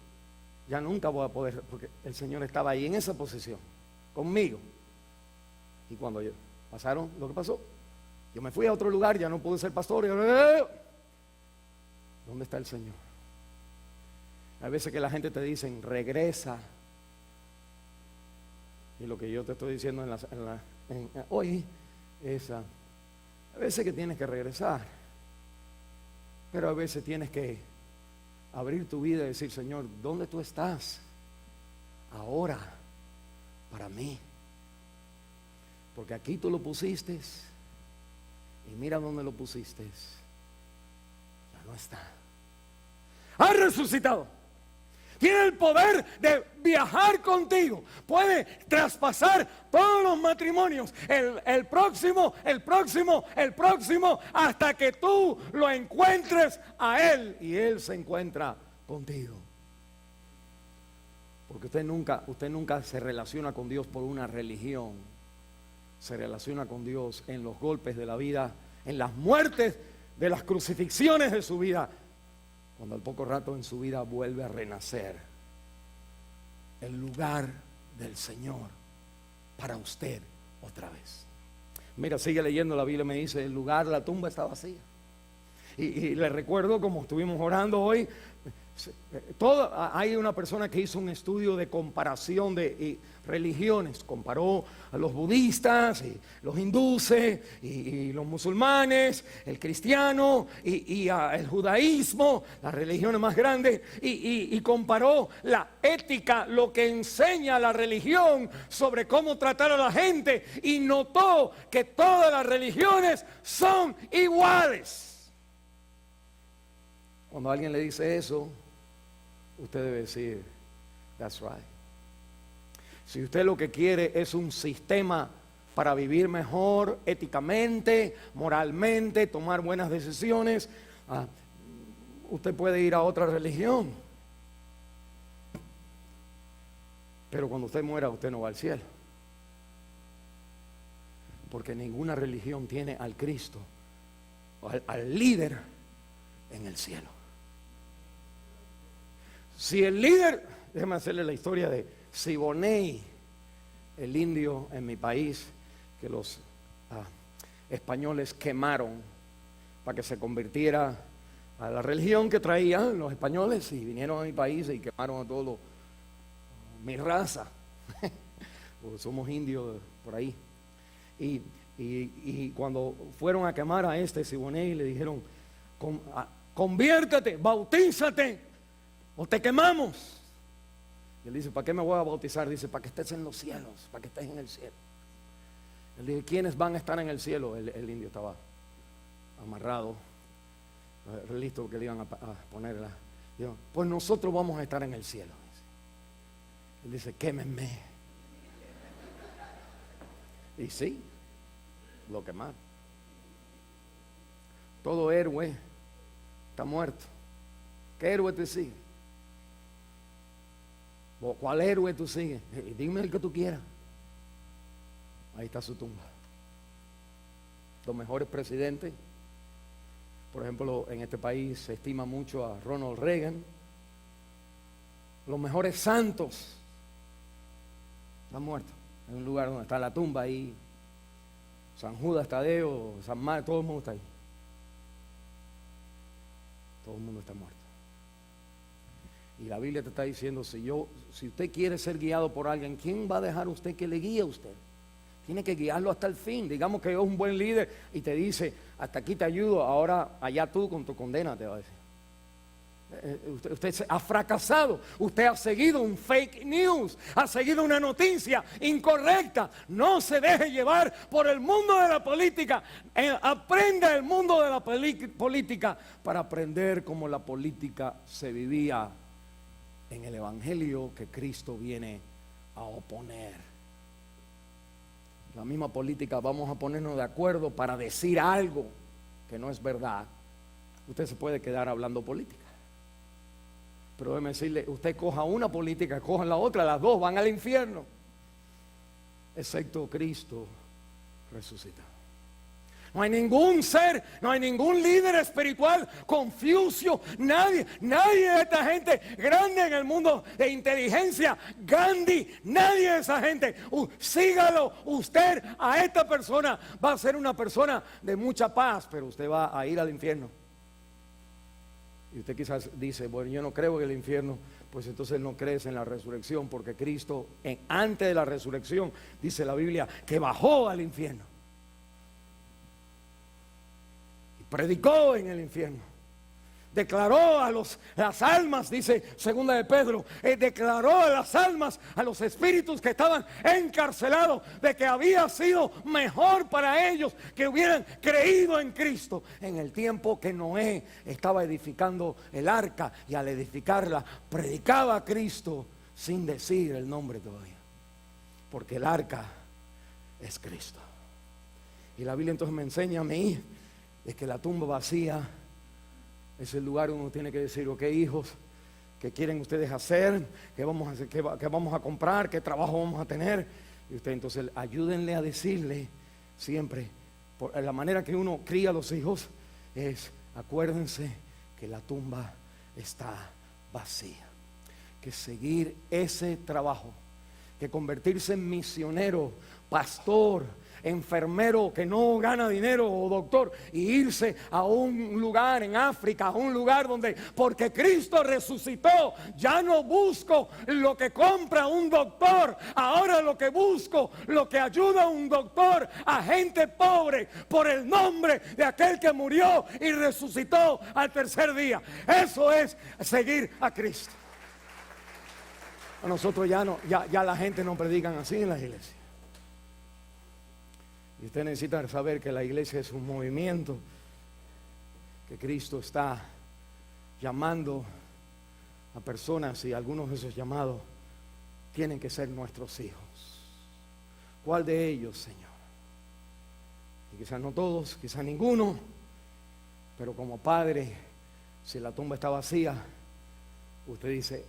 ya nunca voy a poder, porque el Señor estaba ahí en esa posición, conmigo, y cuando pasaron lo que pasó, yo me fui a otro lugar, ya no pude ser pastor, ¿dónde está el Señor? A veces que la gente te dice, regresa, y lo que yo te estoy diciendo hoy es, a veces que tienes que regresar, pero a veces tienes que abrir tu vida y decir, Señor, ¿dónde tú estás ahora para mí? Porque aquí tú lo pusiste y mira dónde lo pusiste, ya no está. Ha resucitado. Tiene el poder de viajar contigo. Puede traspasar todos los matrimonios. El próximo, hasta que tú lo encuentres a Él y Él se encuentra contigo. Porque usted nunca se relaciona con Dios por una religión. Se relaciona con Dios en los golpes de la vida, en las muertes de las crucifixiones de su vida. Cuando al poco rato en su vida vuelve a renacer el lugar del Señor para usted otra vez. Mira, sigue leyendo la Biblia, me dice, el lugar, la tumba está vacía. Y le recuerdo, como estuvimos orando hoy, hay una persona que hizo un estudio de comparación de religiones, comparó a los budistas, y los hindúes, y los musulmanes, el cristiano, y el judaísmo, las religiones más grandes, y comparó la ética, lo que enseña la religión sobre cómo tratar a la gente, y notó que todas las religiones son iguales. Cuando alguien le dice eso, usted debe decir, that's right. Si usted lo que quiere es un sistema para vivir mejor, éticamente, moralmente, tomar buenas decisiones, usted puede ir a otra religión. Pero cuando usted muera, usted no va al cielo. Porque ninguna religión tiene al Cristo, al líder en el cielo. Si el líder, déjeme hacerle la historia de Siboney, el indio en mi país, que los españoles quemaron para que se convirtiera a la religión que traían los españoles, y vinieron a mi país y quemaron a todos mi raza, porque somos indios por ahí. Y cuando fueron a quemar a este Siboney, le dijeron, conviértete, bautízate, o te quemamos. Y él dice, ¿para qué me voy a bautizar? Dice, para que estés en los cielos, para que estés en el cielo. Él dice, ¿quiénes van a estar en el cielo? El indio estaba amarrado, listo, que le iban a ponerla. Dijo, pues nosotros vamos a estar en el cielo. Él dice, quémenme. Y sí, lo quemaron. Todo héroe está muerto. ¿Qué héroe te sigue? ¿O cuál héroe tú sigues? Dime el que tú quieras. Ahí está su tumba. Los mejores presidentes, por ejemplo, en este país se estima mucho a Ronald Reagan. Los mejores santos están muertos. En un lugar donde está la tumba ahí. San Judas Tadeo, San Marcos, todo el mundo está ahí. Todo el mundo está muerto. Y la Biblia te está diciendo, si usted quiere ser guiado por alguien, ¿quién va a dejar usted que le guíe a usted? Tiene que guiarlo hasta el fin. Digamos que es un buen líder y te dice, hasta aquí te ayudo, ahora allá tú con tu condena, te va a decir. Usted ha fracasado, usted ha seguido un fake news, ha seguido una noticia incorrecta. No se deje llevar por el mundo de la política. Aprenda el mundo de la política para aprender cómo la política se vivía en el evangelio que Cristo viene a oponer. La misma política, vamos a ponernos de acuerdo para decir algo que no es verdad, usted se puede quedar hablando política. Pero déjeme decirle, usted coja una política, coja la otra, las dos van al infierno, excepto Cristo resucitado. No hay ningún ser, no hay ningún líder espiritual, Confucio, nadie de esta gente grande en el mundo de inteligencia, Gandhi, nadie de esa gente. Sígalo usted a esta persona, va a ser una persona de mucha paz, pero usted va a ir al infierno. Y usted quizás dice, bueno, yo no creo en el infierno. Pues entonces no crees en la resurrección, porque Cristo antes de la resurrección, dice la Biblia, que bajó al infierno. Predicó en el infierno, declaró a las almas, dice segunda de Pedro, declaró a las almas, a los espíritus que estaban encarcelados, de que había sido mejor para ellos que hubieran creído en Cristo en el tiempo que Noé estaba edificando el arca, y al edificarla predicaba a Cristo sin decir el nombre todavía, porque el arca es Cristo. Y la Biblia entonces me enseña a mí es que la tumba vacía es el lugar donde uno tiene que decir, ok, hijos, ¿qué quieren ustedes hacer? ¿Qué vamos a hacer? ¿Qué vamos a comprar? ¿Qué trabajo vamos a tener? Y usted entonces ayúdenle a decirle siempre, por la manera que uno cría a los hijos, es acuérdense que la tumba está vacía, que seguir ese trabajo, que convertirse en misionero, pastor, enfermero que no gana dinero o doctor, y irse a un lugar en África, a un lugar donde, porque Cristo resucitó, ya no busco lo que compra un doctor, ahora lo que busco, lo que ayuda a un doctor, a gente pobre, por el nombre de aquel que murió y resucitó al tercer día. Eso es seguir a Cristo. A nosotros ya la gente no predican así en las iglesias. Y usted necesita saber que la iglesia es un movimiento, que Cristo está llamando a personas, y algunos de esos llamados tienen que ser nuestros hijos. ¿Cuál de ellos, Señor? Y quizás no todos, quizás ninguno, pero como padre, si la tumba está vacía, usted dice,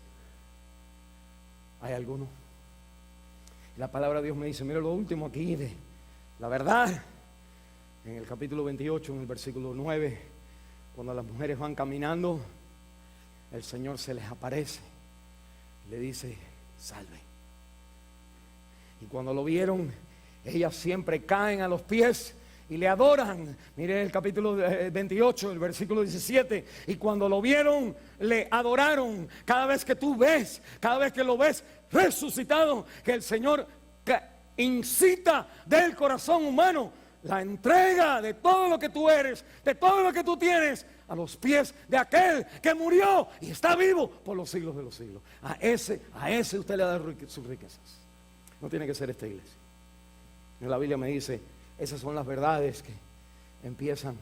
¿hay alguno? La palabra de Dios me dice, mira lo último aquí de la verdad, en el capítulo 28, en el versículo 9, cuando las mujeres van caminando, el Señor se les aparece, le dice, salve. Y cuando lo vieron, ellas siempre caen a los pies y le adoran. Mire el capítulo 28, el versículo 17. Y cuando lo vieron, le adoraron. Cada vez que tú ves, cada vez que lo ves resucitado, que el Señor incita del corazón humano la entrega de todo lo que tú eres, de todo lo que tú tienes, a los pies de aquel que murió y está vivo por los siglos de los siglos. A ese usted le da sus riquezas. No tiene que ser esta iglesia. La Biblia me dice, esas son las verdades que empiezan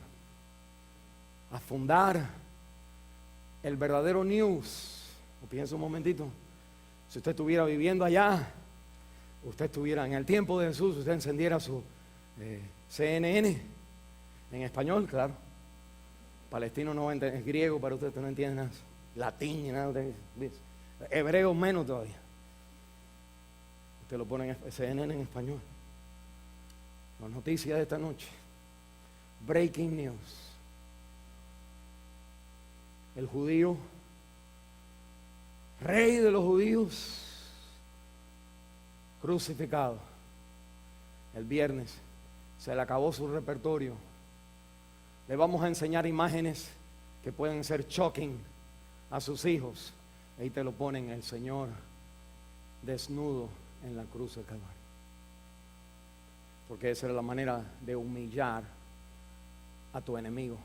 a fundar el verdadero news. Piensa un momentito, si usted estuviera viviendo allá, usted estuviera en el tiempo de Jesús, usted encendiera su CNN en español, claro. Palestino no es griego, para usted no entiende nada. Latín y nada. Hebreo menos todavía. Usted lo pone en CNN en español. Las noticias de esta noche. Breaking news. El judío, rey de los judíos, crucificado. El viernes se le acabó su repertorio. Le vamos a enseñar imágenes que pueden ser shocking a sus hijos. Ahí te lo ponen, el Señor desnudo en la cruz del Calvario. Porque esa era la manera de humillar a tu enemigo.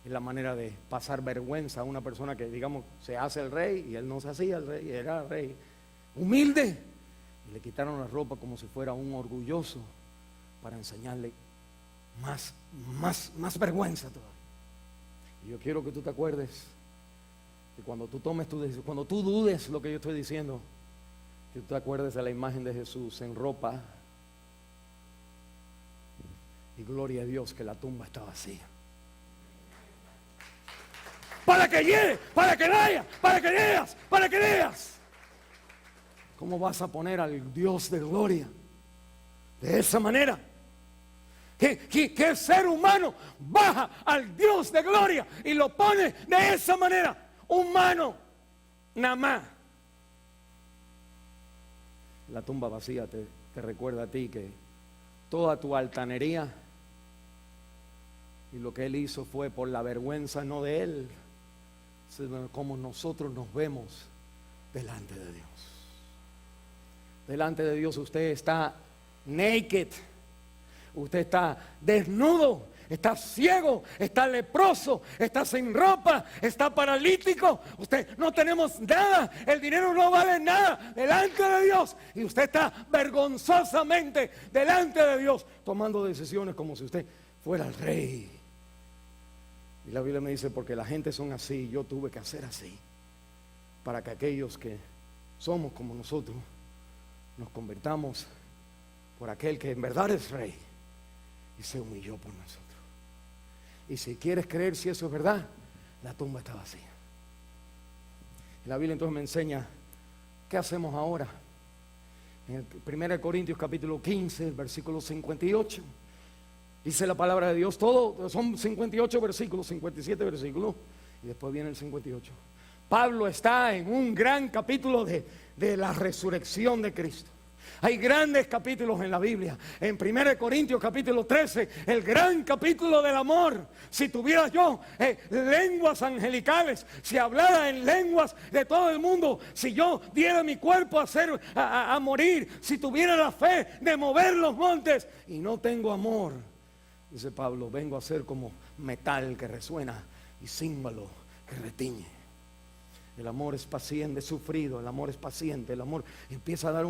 Es la manera de pasar vergüenza a una persona que, digamos, se hace el rey y él no se hacía el rey, era el rey humilde. Y le quitaron la ropa como si fuera un orgulloso para enseñarle más vergüenza todavía. Y yo quiero que tú te acuerdes que cuando tú tomes tu decisión, cuando tú dudes lo que yo estoy diciendo, que tú te acuerdes de la imagen de Jesús en ropa Y gloria a Dios que la tumba está vacía. Para que llegue, para que vaya, para que veas, para que veas. ¿Cómo vas a poner al Dios de gloria de esa manera? ¿Qué ser humano baja al Dios de gloria y lo pone de esa manera? Humano, nada más. La tumba vacía te recuerda a ti que toda tu altanería y lo que Él hizo fue por la vergüenza no de Él, sino como nosotros nos vemos delante de Dios. Delante de Dios usted está naked, usted está desnudo, está ciego, está leproso, está sin ropa, está paralítico. Usted no tenemos nada, el dinero no vale nada delante de Dios. Y usted está vergonzosamente delante de Dios, tomando decisiones como si usted fuera el rey. Y la Biblia me dice, porque la gente son así, yo tuve que hacer así, para que aquellos que somos como nosotros nos convertamos por aquel que en verdad es rey y se humilló por nosotros. Y si quieres creer si eso es verdad, la tumba está vacía. Y la Biblia entonces me enseña qué hacemos ahora. En el 1 Corintios capítulo 15, versículo 58, dice la palabra de Dios, todo son 58 versículos, 57 versículos, y después viene el 58. Pablo está en un gran capítulo de la resurrección de Cristo. Hay grandes capítulos en la Biblia. En 1 Corintios capítulo 13, el gran capítulo del amor. Si tuviera yo lenguas angelicales, si hablara en lenguas de todo el mundo, si yo diera mi cuerpo a morir, si tuviera la fe de mover los montes y no tengo amor, dice Pablo, vengo a ser como metal que resuena y címbalo que retiñe. El amor es paciente, es sufrido, el amor es paciente, el amor empieza a dar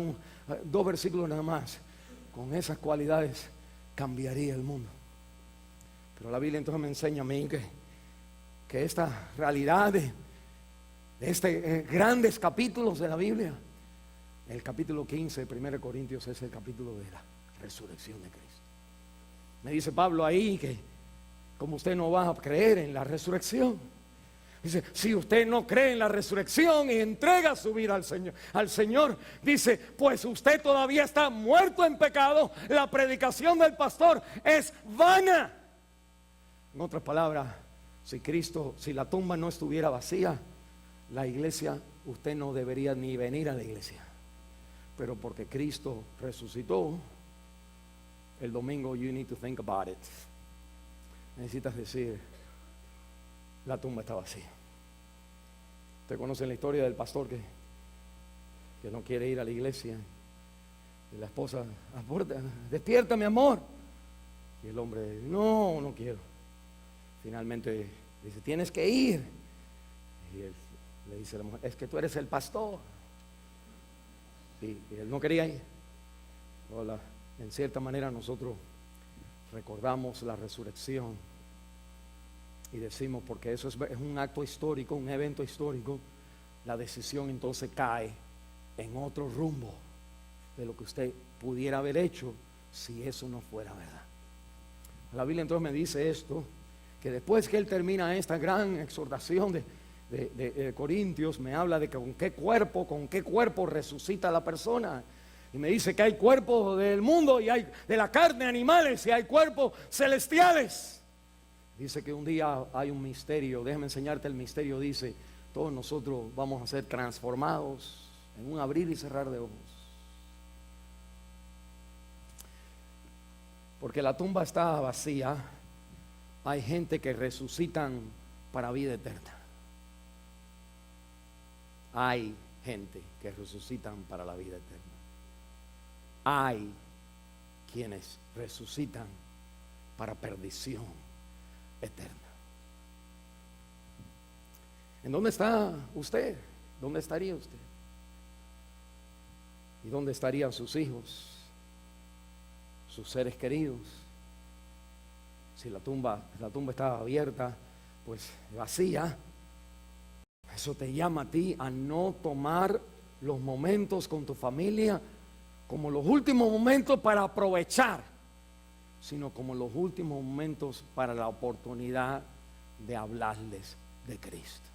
dos versículos nada más. Con esas cualidades cambiaría el mundo. Pero la Biblia entonces me enseña a mí que esta realidad de grandes capítulos de la Biblia, el capítulo 15 de 1 Corintios es el capítulo de la resurrección de Cristo. Me dice Pablo ahí que como usted no va a creer en la resurrección. Dice, si usted no cree en la resurrección y entrega su vida al Señor, dice, pues usted todavía está muerto en pecado, la predicación del pastor es vana. En otras palabras, si la tumba no estuviera vacía, la iglesia, usted no debería ni venir a la iglesia. Pero porque Cristo resucitó, el domingo you need to think about it. Necesitas decir, la tumba está vacía. Usted conoce la historia del pastor que no quiere ir a la iglesia. Y la esposa, despierta mi amor. Y el hombre, no quiero. Finalmente dice, tienes que ir. Y él le dice a la mujer, es que tú eres el pastor. Y él no quería ir. En cierta manera nosotros recordamos la resurrección y decimos, porque eso es un acto histórico, un evento histórico, la decisión entonces cae en otro rumbo de lo que usted pudiera haber hecho si eso no fuera verdad. La Biblia entonces me dice esto, que después que él termina esta gran exhortación de Corintios, me habla de que con qué cuerpo resucita la persona. Y me dice que hay cuerpos del mundo y hay de la carne, animales, y hay cuerpos celestiales. Dice que un día hay un misterio, déjame enseñarte el misterio. Dice, todos nosotros vamos a ser transformados en un abrir y cerrar de ojos. Porque la tumba está vacía, hay gente que resucitan para vida eterna. Hay gente que resucitan para la vida eterna. Hay quienes resucitan para perdición eterna. ¿En dónde está usted? ¿Dónde estaría usted? ¿Y dónde estarían sus hijos, sus seres queridos? Si la tumba estaba abierta, pues vacía, eso te llama a ti a no tomar los momentos con tu familia como los últimos momentos para aprovechar sino como los últimos momentos para la oportunidad de hablarles de Cristo.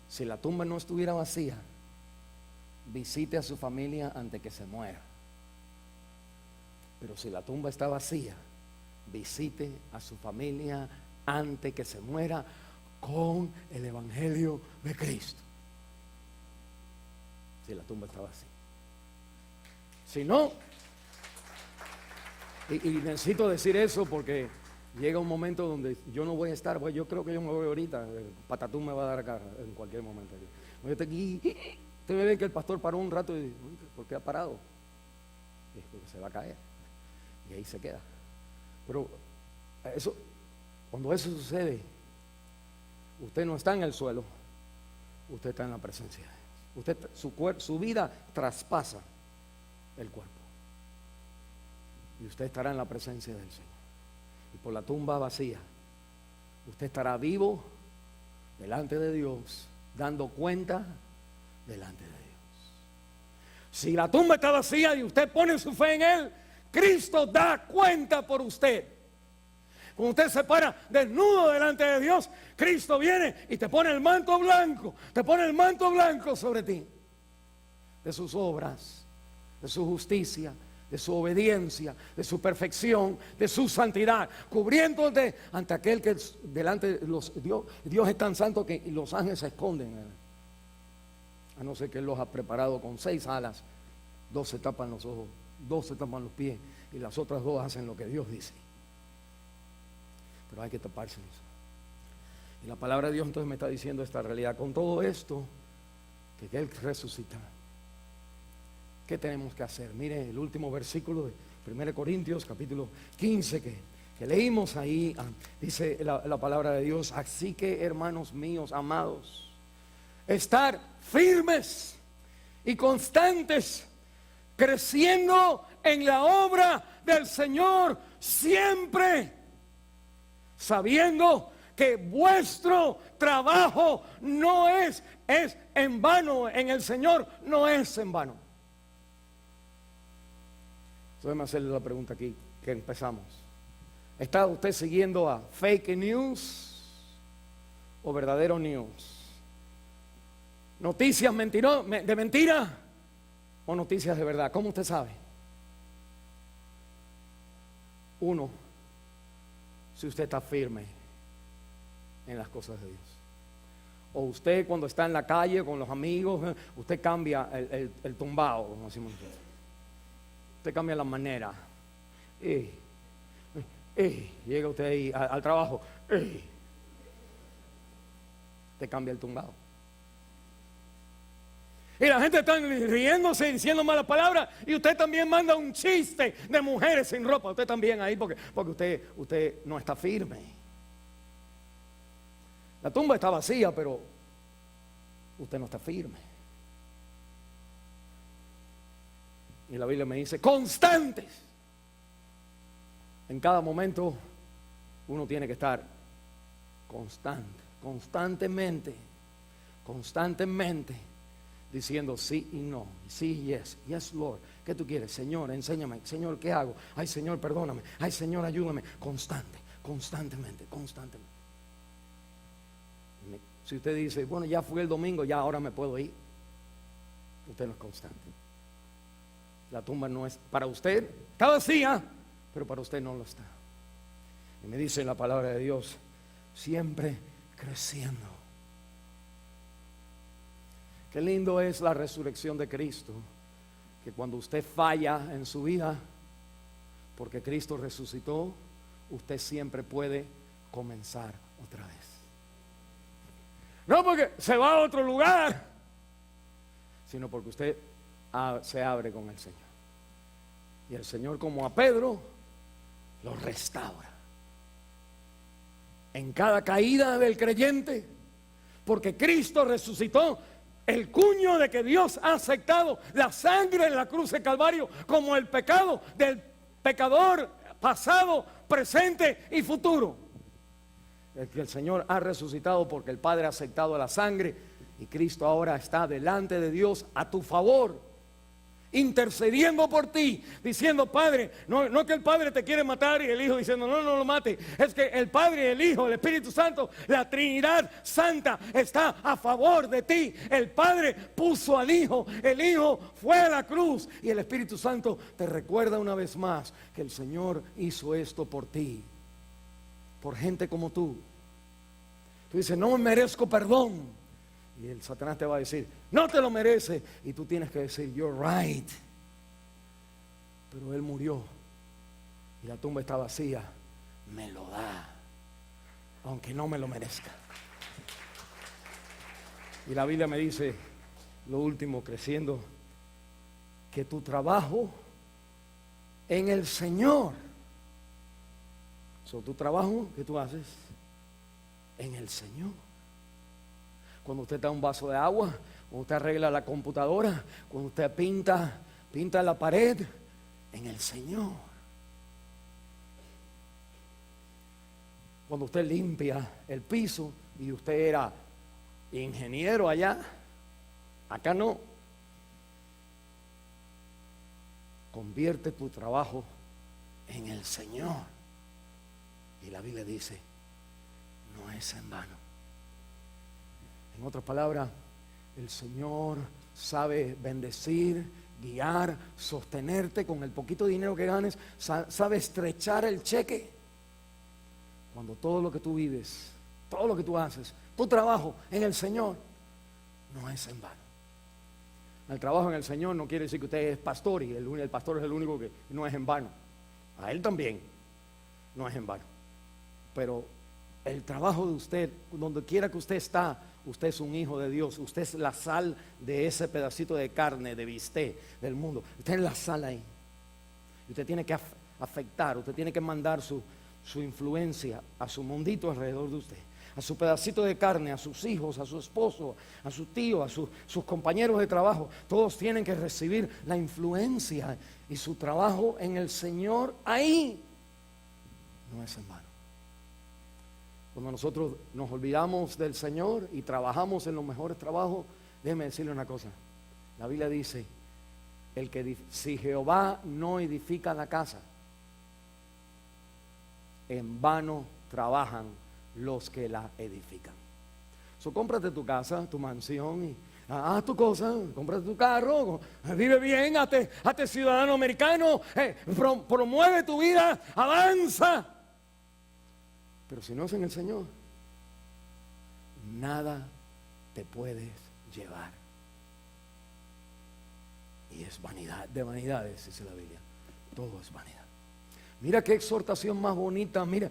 Si la tumba no estuviera vacía, visite a su familia antes que se muera. Pero si la tumba está vacía, visite a su familia antes que se muera con el evangelio de Cristo. Si la tumba está vacía. Si no, y necesito decir eso porque llega un momento donde yo no voy a estar, pues yo creo que yo me voy ahorita, el patatún me va a dar acá en cualquier momento. Yo estoy aquí, usted me ve que el pastor paró un rato y dice, ¿por qué ha parado? Es porque se va a caer. Y ahí se queda. Pero eso, cuando eso sucede, usted no está en el suelo, usted está en la presencia de Dios. Su vida traspasa el cuerpo. Y usted estará en la presencia del Señor. Y por la tumba vacía, usted estará vivo delante de Dios, dando cuenta delante de Dios. Si la tumba está vacía y usted pone su fe en Él, Cristo da cuenta por usted. Cuando usted se para desnudo delante de Dios, Cristo viene y te pone el manto blanco, sobre ti, de sus obras, de su justicia, de su obediencia, de su perfección, de su santidad, cubriéndote ante aquel que delante de Dios es tan santo que los ángeles se esconden. A no ser que Él los ha preparado con 6 alas, 2 se tapan los ojos, 2 se tapan los pies y las otras 2 hacen lo que Dios dice. Pero hay que tapárselos. Y la palabra de Dios entonces me está diciendo esta realidad. Con todo esto, que Él resucita, ¿qué tenemos que hacer? Mire el último versículo de 1 Corintios capítulo 15 que leímos ahí. Dice la palabra de Dios: así que, hermanos míos amados, estar firmes y constantes, creciendo en la obra del Señor siempre, sabiendo que vuestro trabajo no es en vano en el Señor, no es en vano. Déjame hacerle la pregunta aquí que empezamos. ¿Está usted siguiendo a fake news o verdadero news? ¿Noticias de mentira o noticias de verdad? ¿Cómo usted sabe? Uno, si usted está firme en las cosas de Dios. O usted cuando está en la calle con los amigos, usted cambia el tumbao, como decimos nosotros. Usted cambia la manera. Llega usted ahí al trabajo. Usted cambia el tumbao. Y la gente está riéndose y diciendo malas palabras. Y usted también manda un chiste de mujeres sin ropa. Usted también ahí porque usted no está firme. La tumba está vacía, pero usted no está firme. Y la Biblia me dice, constantes. En cada momento uno tiene que estar constantemente diciendo sí y no, sí, yes Lord, ¿qué tú quieres? Señor, enséñame, Señor, ¿qué hago? Ay, Señor, perdóname, ay, Señor, ayúdame, constantemente. Si usted dice, bueno, ya fue el domingo, ya ahora me puedo ir, usted no es constante. La tumba no es para usted, está vacía, pero para usted no lo está. Y me dice la palabra de Dios, siempre creciendo. Qué lindo es la resurrección de Cristo, que cuando usted falla en su vida, porque Cristo resucitó, usted siempre puede comenzar otra vez. No porque se va a otro lugar, sino porque usted se abre con el Señor. Y el Señor, como a Pedro, lo restaura. En cada caída del creyente, porque Cristo resucitó, el cuño de que Dios ha aceptado la sangre en la cruz de Calvario como el pecado del pecador pasado, presente y futuro. El que el Señor ha resucitado porque el Padre ha aceptado la sangre y Cristo ahora está delante de Dios a tu favor. intercediendo por ti, diciendo: Padre, no que el Padre te quiere matar y el Hijo diciendo: no lo mate. Es que el Padre, el Hijo, el Espíritu Santo, la Trinidad Santa está a favor de ti. El Padre puso al Hijo, el Hijo fue a la cruz y el Espíritu Santo te recuerda una vez más que el Señor hizo esto por ti, por gente como tú. Tú dices: no me merezco perdón. Y el Satanás te va a decir: no te lo mereces. Y tú tienes que decir: you're right. Pero Él murió y la tumba está vacía. Me lo da, aunque no me lo merezca. Y la Biblia me dice, lo último, creciendo, que tu trabajo en el Señor, tu trabajo que tú haces en el Señor. Cuando usted da un vaso de agua, cuando usted arregla la computadora, cuando usted pinta la pared, en el Señor. Cuando usted limpia el piso y usted era ingeniero allá, acá no. Convierte tu trabajo en el Señor. Y la Biblia dice: no es en vano. En otras palabras, el Señor sabe bendecir, guiar, sostenerte con el poquito dinero que ganes, sabe estrechar el cheque. Cuando todo lo que tú vives, todo lo que tú haces, tu trabajo en el Señor, no es en vano. El trabajo en el Señor no quiere decir que usted es pastor y el pastor es el único que no es en vano. A él también no es en vano. Pero el trabajo de usted, donde quiera que usted está, usted es un hijo de Dios. Usted es la sal de ese pedacito de carne, de bistec del mundo. Usted es la sal ahí. Usted tiene que afectar, usted tiene que mandar su influencia a su mundito alrededor de usted, a su pedacito de carne, a sus hijos, a su esposo, a su tío, a sus compañeros de trabajo. Todos tienen que recibir la influencia y su trabajo en el Señor ahí. No es en vano. Cuando nosotros nos olvidamos del Señor y trabajamos en los mejores trabajos, déjeme decirle una cosa. La Biblia dice: si Jehová no edifica la casa, en vano trabajan los que la edifican. Cómprate tu casa, tu mansión y haz tu cosa, cómprate tu carro, vive bien, hazte ciudadano americano, promueve tu vida, avanza. Pero si no es en el Señor, nada te puedes llevar. Y es vanidad, de vanidades, dice la Biblia. Todo es vanidad. Mira qué exhortación más bonita, mira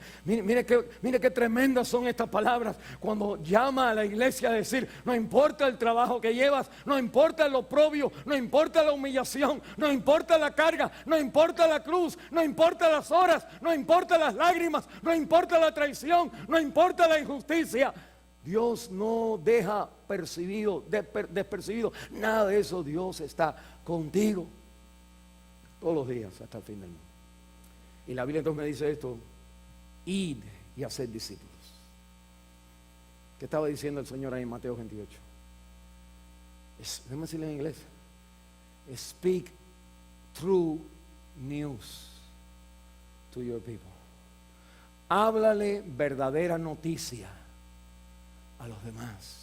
qué tremendas son estas palabras cuando llama a la iglesia a decir: no importa el trabajo que llevas, no importa el oprobio, no importa la humillación, no importa la carga, no importa la cruz, no importa las horas, no importa las lágrimas, no importa la traición, no importa la injusticia. Dios no deja despercibido nada de eso. Dios está contigo todos los días hasta el fin del mundo. Y la Biblia entonces me dice esto: id y haced discípulos. ¿Qué estaba diciendo el Señor ahí en Mateo 28? Déjame decirlo en inglés: speak true news to your people. Háblale verdadera noticia a los demás.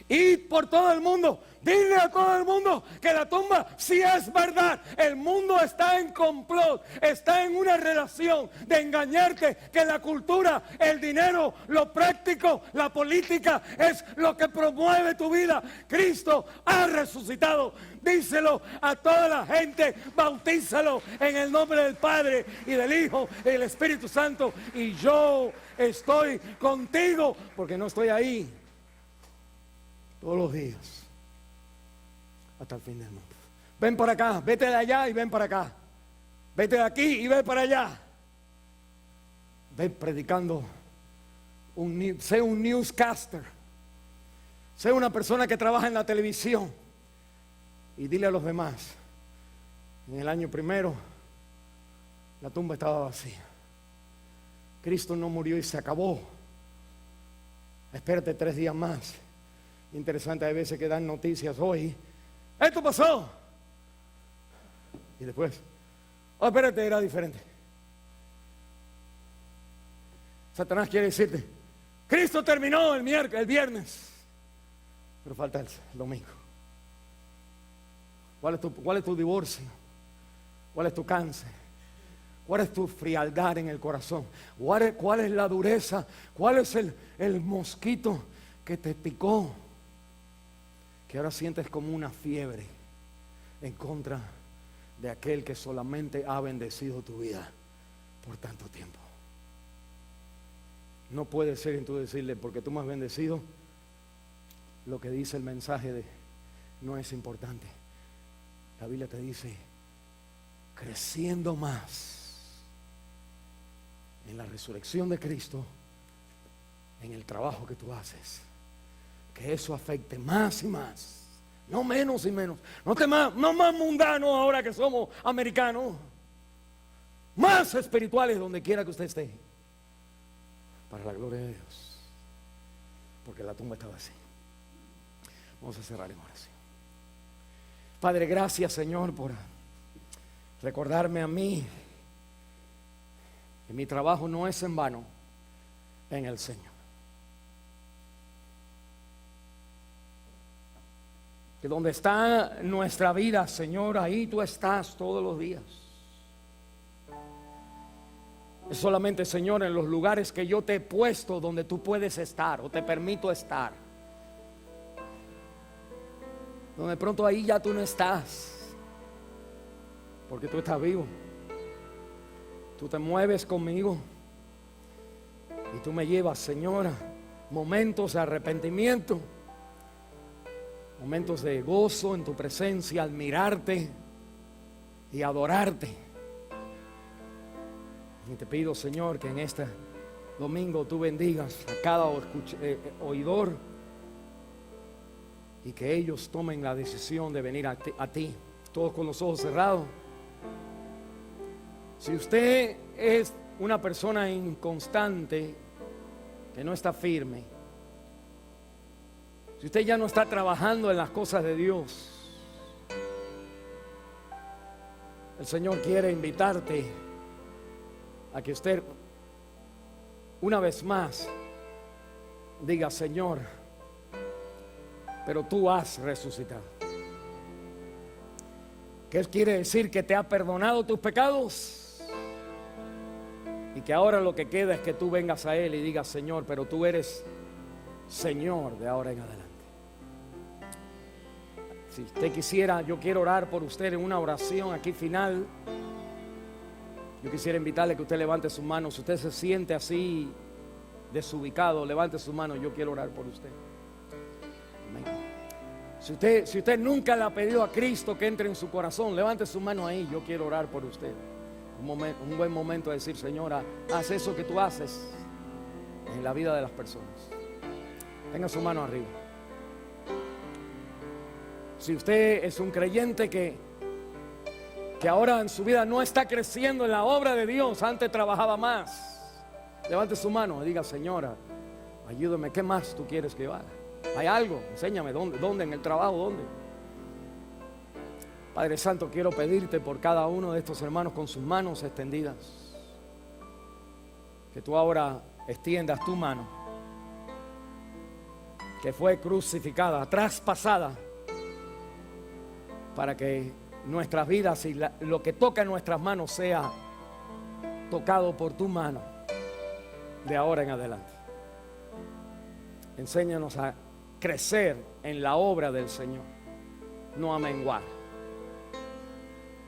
Id por todo el mundo, dile a todo el mundo que la tumba sí es verdad. El mundo está en complot, está en una relación de engañarte, que la cultura, el dinero, lo práctico, la política es lo que promueve tu vida. Cristo ha resucitado. Díselo a toda la gente, bautízalo en el nombre del Padre y del Hijo y del Espíritu Santo. Y yo estoy contigo, porque no estoy ahí todos los días hasta el fin del mundo. Ven para acá, vete de allá y ven para acá. Vete de aquí y ve para allá. Ven predicando. Sé un newscaster. Sé una persona que trabaja en la televisión. Y dile a los demás: en el año primero la tumba estaba vacía. Cristo no murió y se acabó. Espérate 3 días más. Interesante, hay veces que dan noticias hoy: esto pasó. Y después, oh, espérate, era diferente. Satanás quiere decirte, Cristo terminó el viernes, pero falta el domingo. ¿Cuál es tu divorcio? ¿Cuál es tu cáncer? ¿Cuál es tu frialdad en el corazón? ¿Cuál es la dureza? ¿Cuál es el mosquito que te picó? Que ahora sientes como una fiebre en contra de aquel que solamente ha bendecido tu vida por tanto tiempo. No puede ser en tú decirle, porque tú me has bendecido, lo que dice el mensaje de no es importante. La Biblia te dice, creciendo más en la resurrección de Cristo, en el trabajo que tú haces, que eso afecte más y más, no menos y menos, no más mundanos ahora que somos americanos, más espirituales donde quiera que usted esté, para la gloria de Dios, porque la tumba estaba así. Vamos a cerrar en oración. Padre, gracias, Señor, por recordarme a mí que mi trabajo no es en vano en el Señor. Que donde está nuestra vida, Señor, ahí tú estás todos los días. Es solamente, Señor, en los lugares que yo te he puesto donde tú puedes estar o te permito estar. Donde de pronto ahí ya tú no estás, porque tú estás vivo. Tú te mueves conmigo y tú me llevas, Señora, momentos de arrepentimiento, momentos de gozo en tu presencia al mirarte y adorarte. Y te pido, Señor, que en este domingo tú bendigas a cada oidor y que ellos tomen la decisión de venir a ti, todos con los ojos cerrados. Si usted es una persona inconstante, que no está firme, si usted ya no está trabajando en las cosas de Dios, el Señor quiere invitarte a que usted una vez más diga, Señor, pero tú has resucitado. ¿Qué quiere decir? Que te ha perdonado tus pecados y que ahora lo que queda es que tú vengas a Él y digas, Señor, pero tú eres Señor de ahora en adelante. Si usted quisiera, yo quiero orar por usted en una oración aquí final. Yo quisiera invitarle que usted levante su mano. Si usted se siente así desubicado, levante su mano. Yo quiero orar por usted. Amén. Si usted nunca le ha pedido a Cristo que entre en su corazón, levante su mano ahí. Yo quiero orar por usted. Un buen momento de decir, Señora, haz eso que tú haces en la vida de las personas. Tenga su mano arriba. Si usted es un creyente que ahora en su vida no está creciendo en la obra de Dios, antes trabajaba más, levante su mano y diga, Señora, ayúdame, ¿qué más tú quieres que yo haga? ¿Hay algo? Enséñame, ¿dónde? ¿En el trabajo? ¿Dónde? Padre Santo, quiero pedirte por cada uno de estos hermanos con sus manos extendidas, que tú ahora extiendas tu mano, que fue crucificada, traspasada, para que nuestras vidas y lo que toca en nuestras manos sea tocado por tu mano de ahora en adelante. Enséñanos a crecer en la obra del Señor, no a menguar.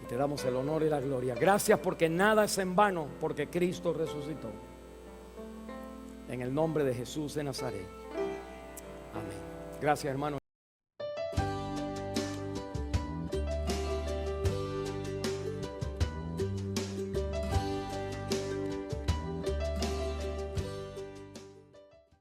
Y te damos el honor y la gloria. Gracias porque nada es en vano, porque Cristo resucitó. En el nombre de Jesús de Nazaret. Amén. Gracias, hermano.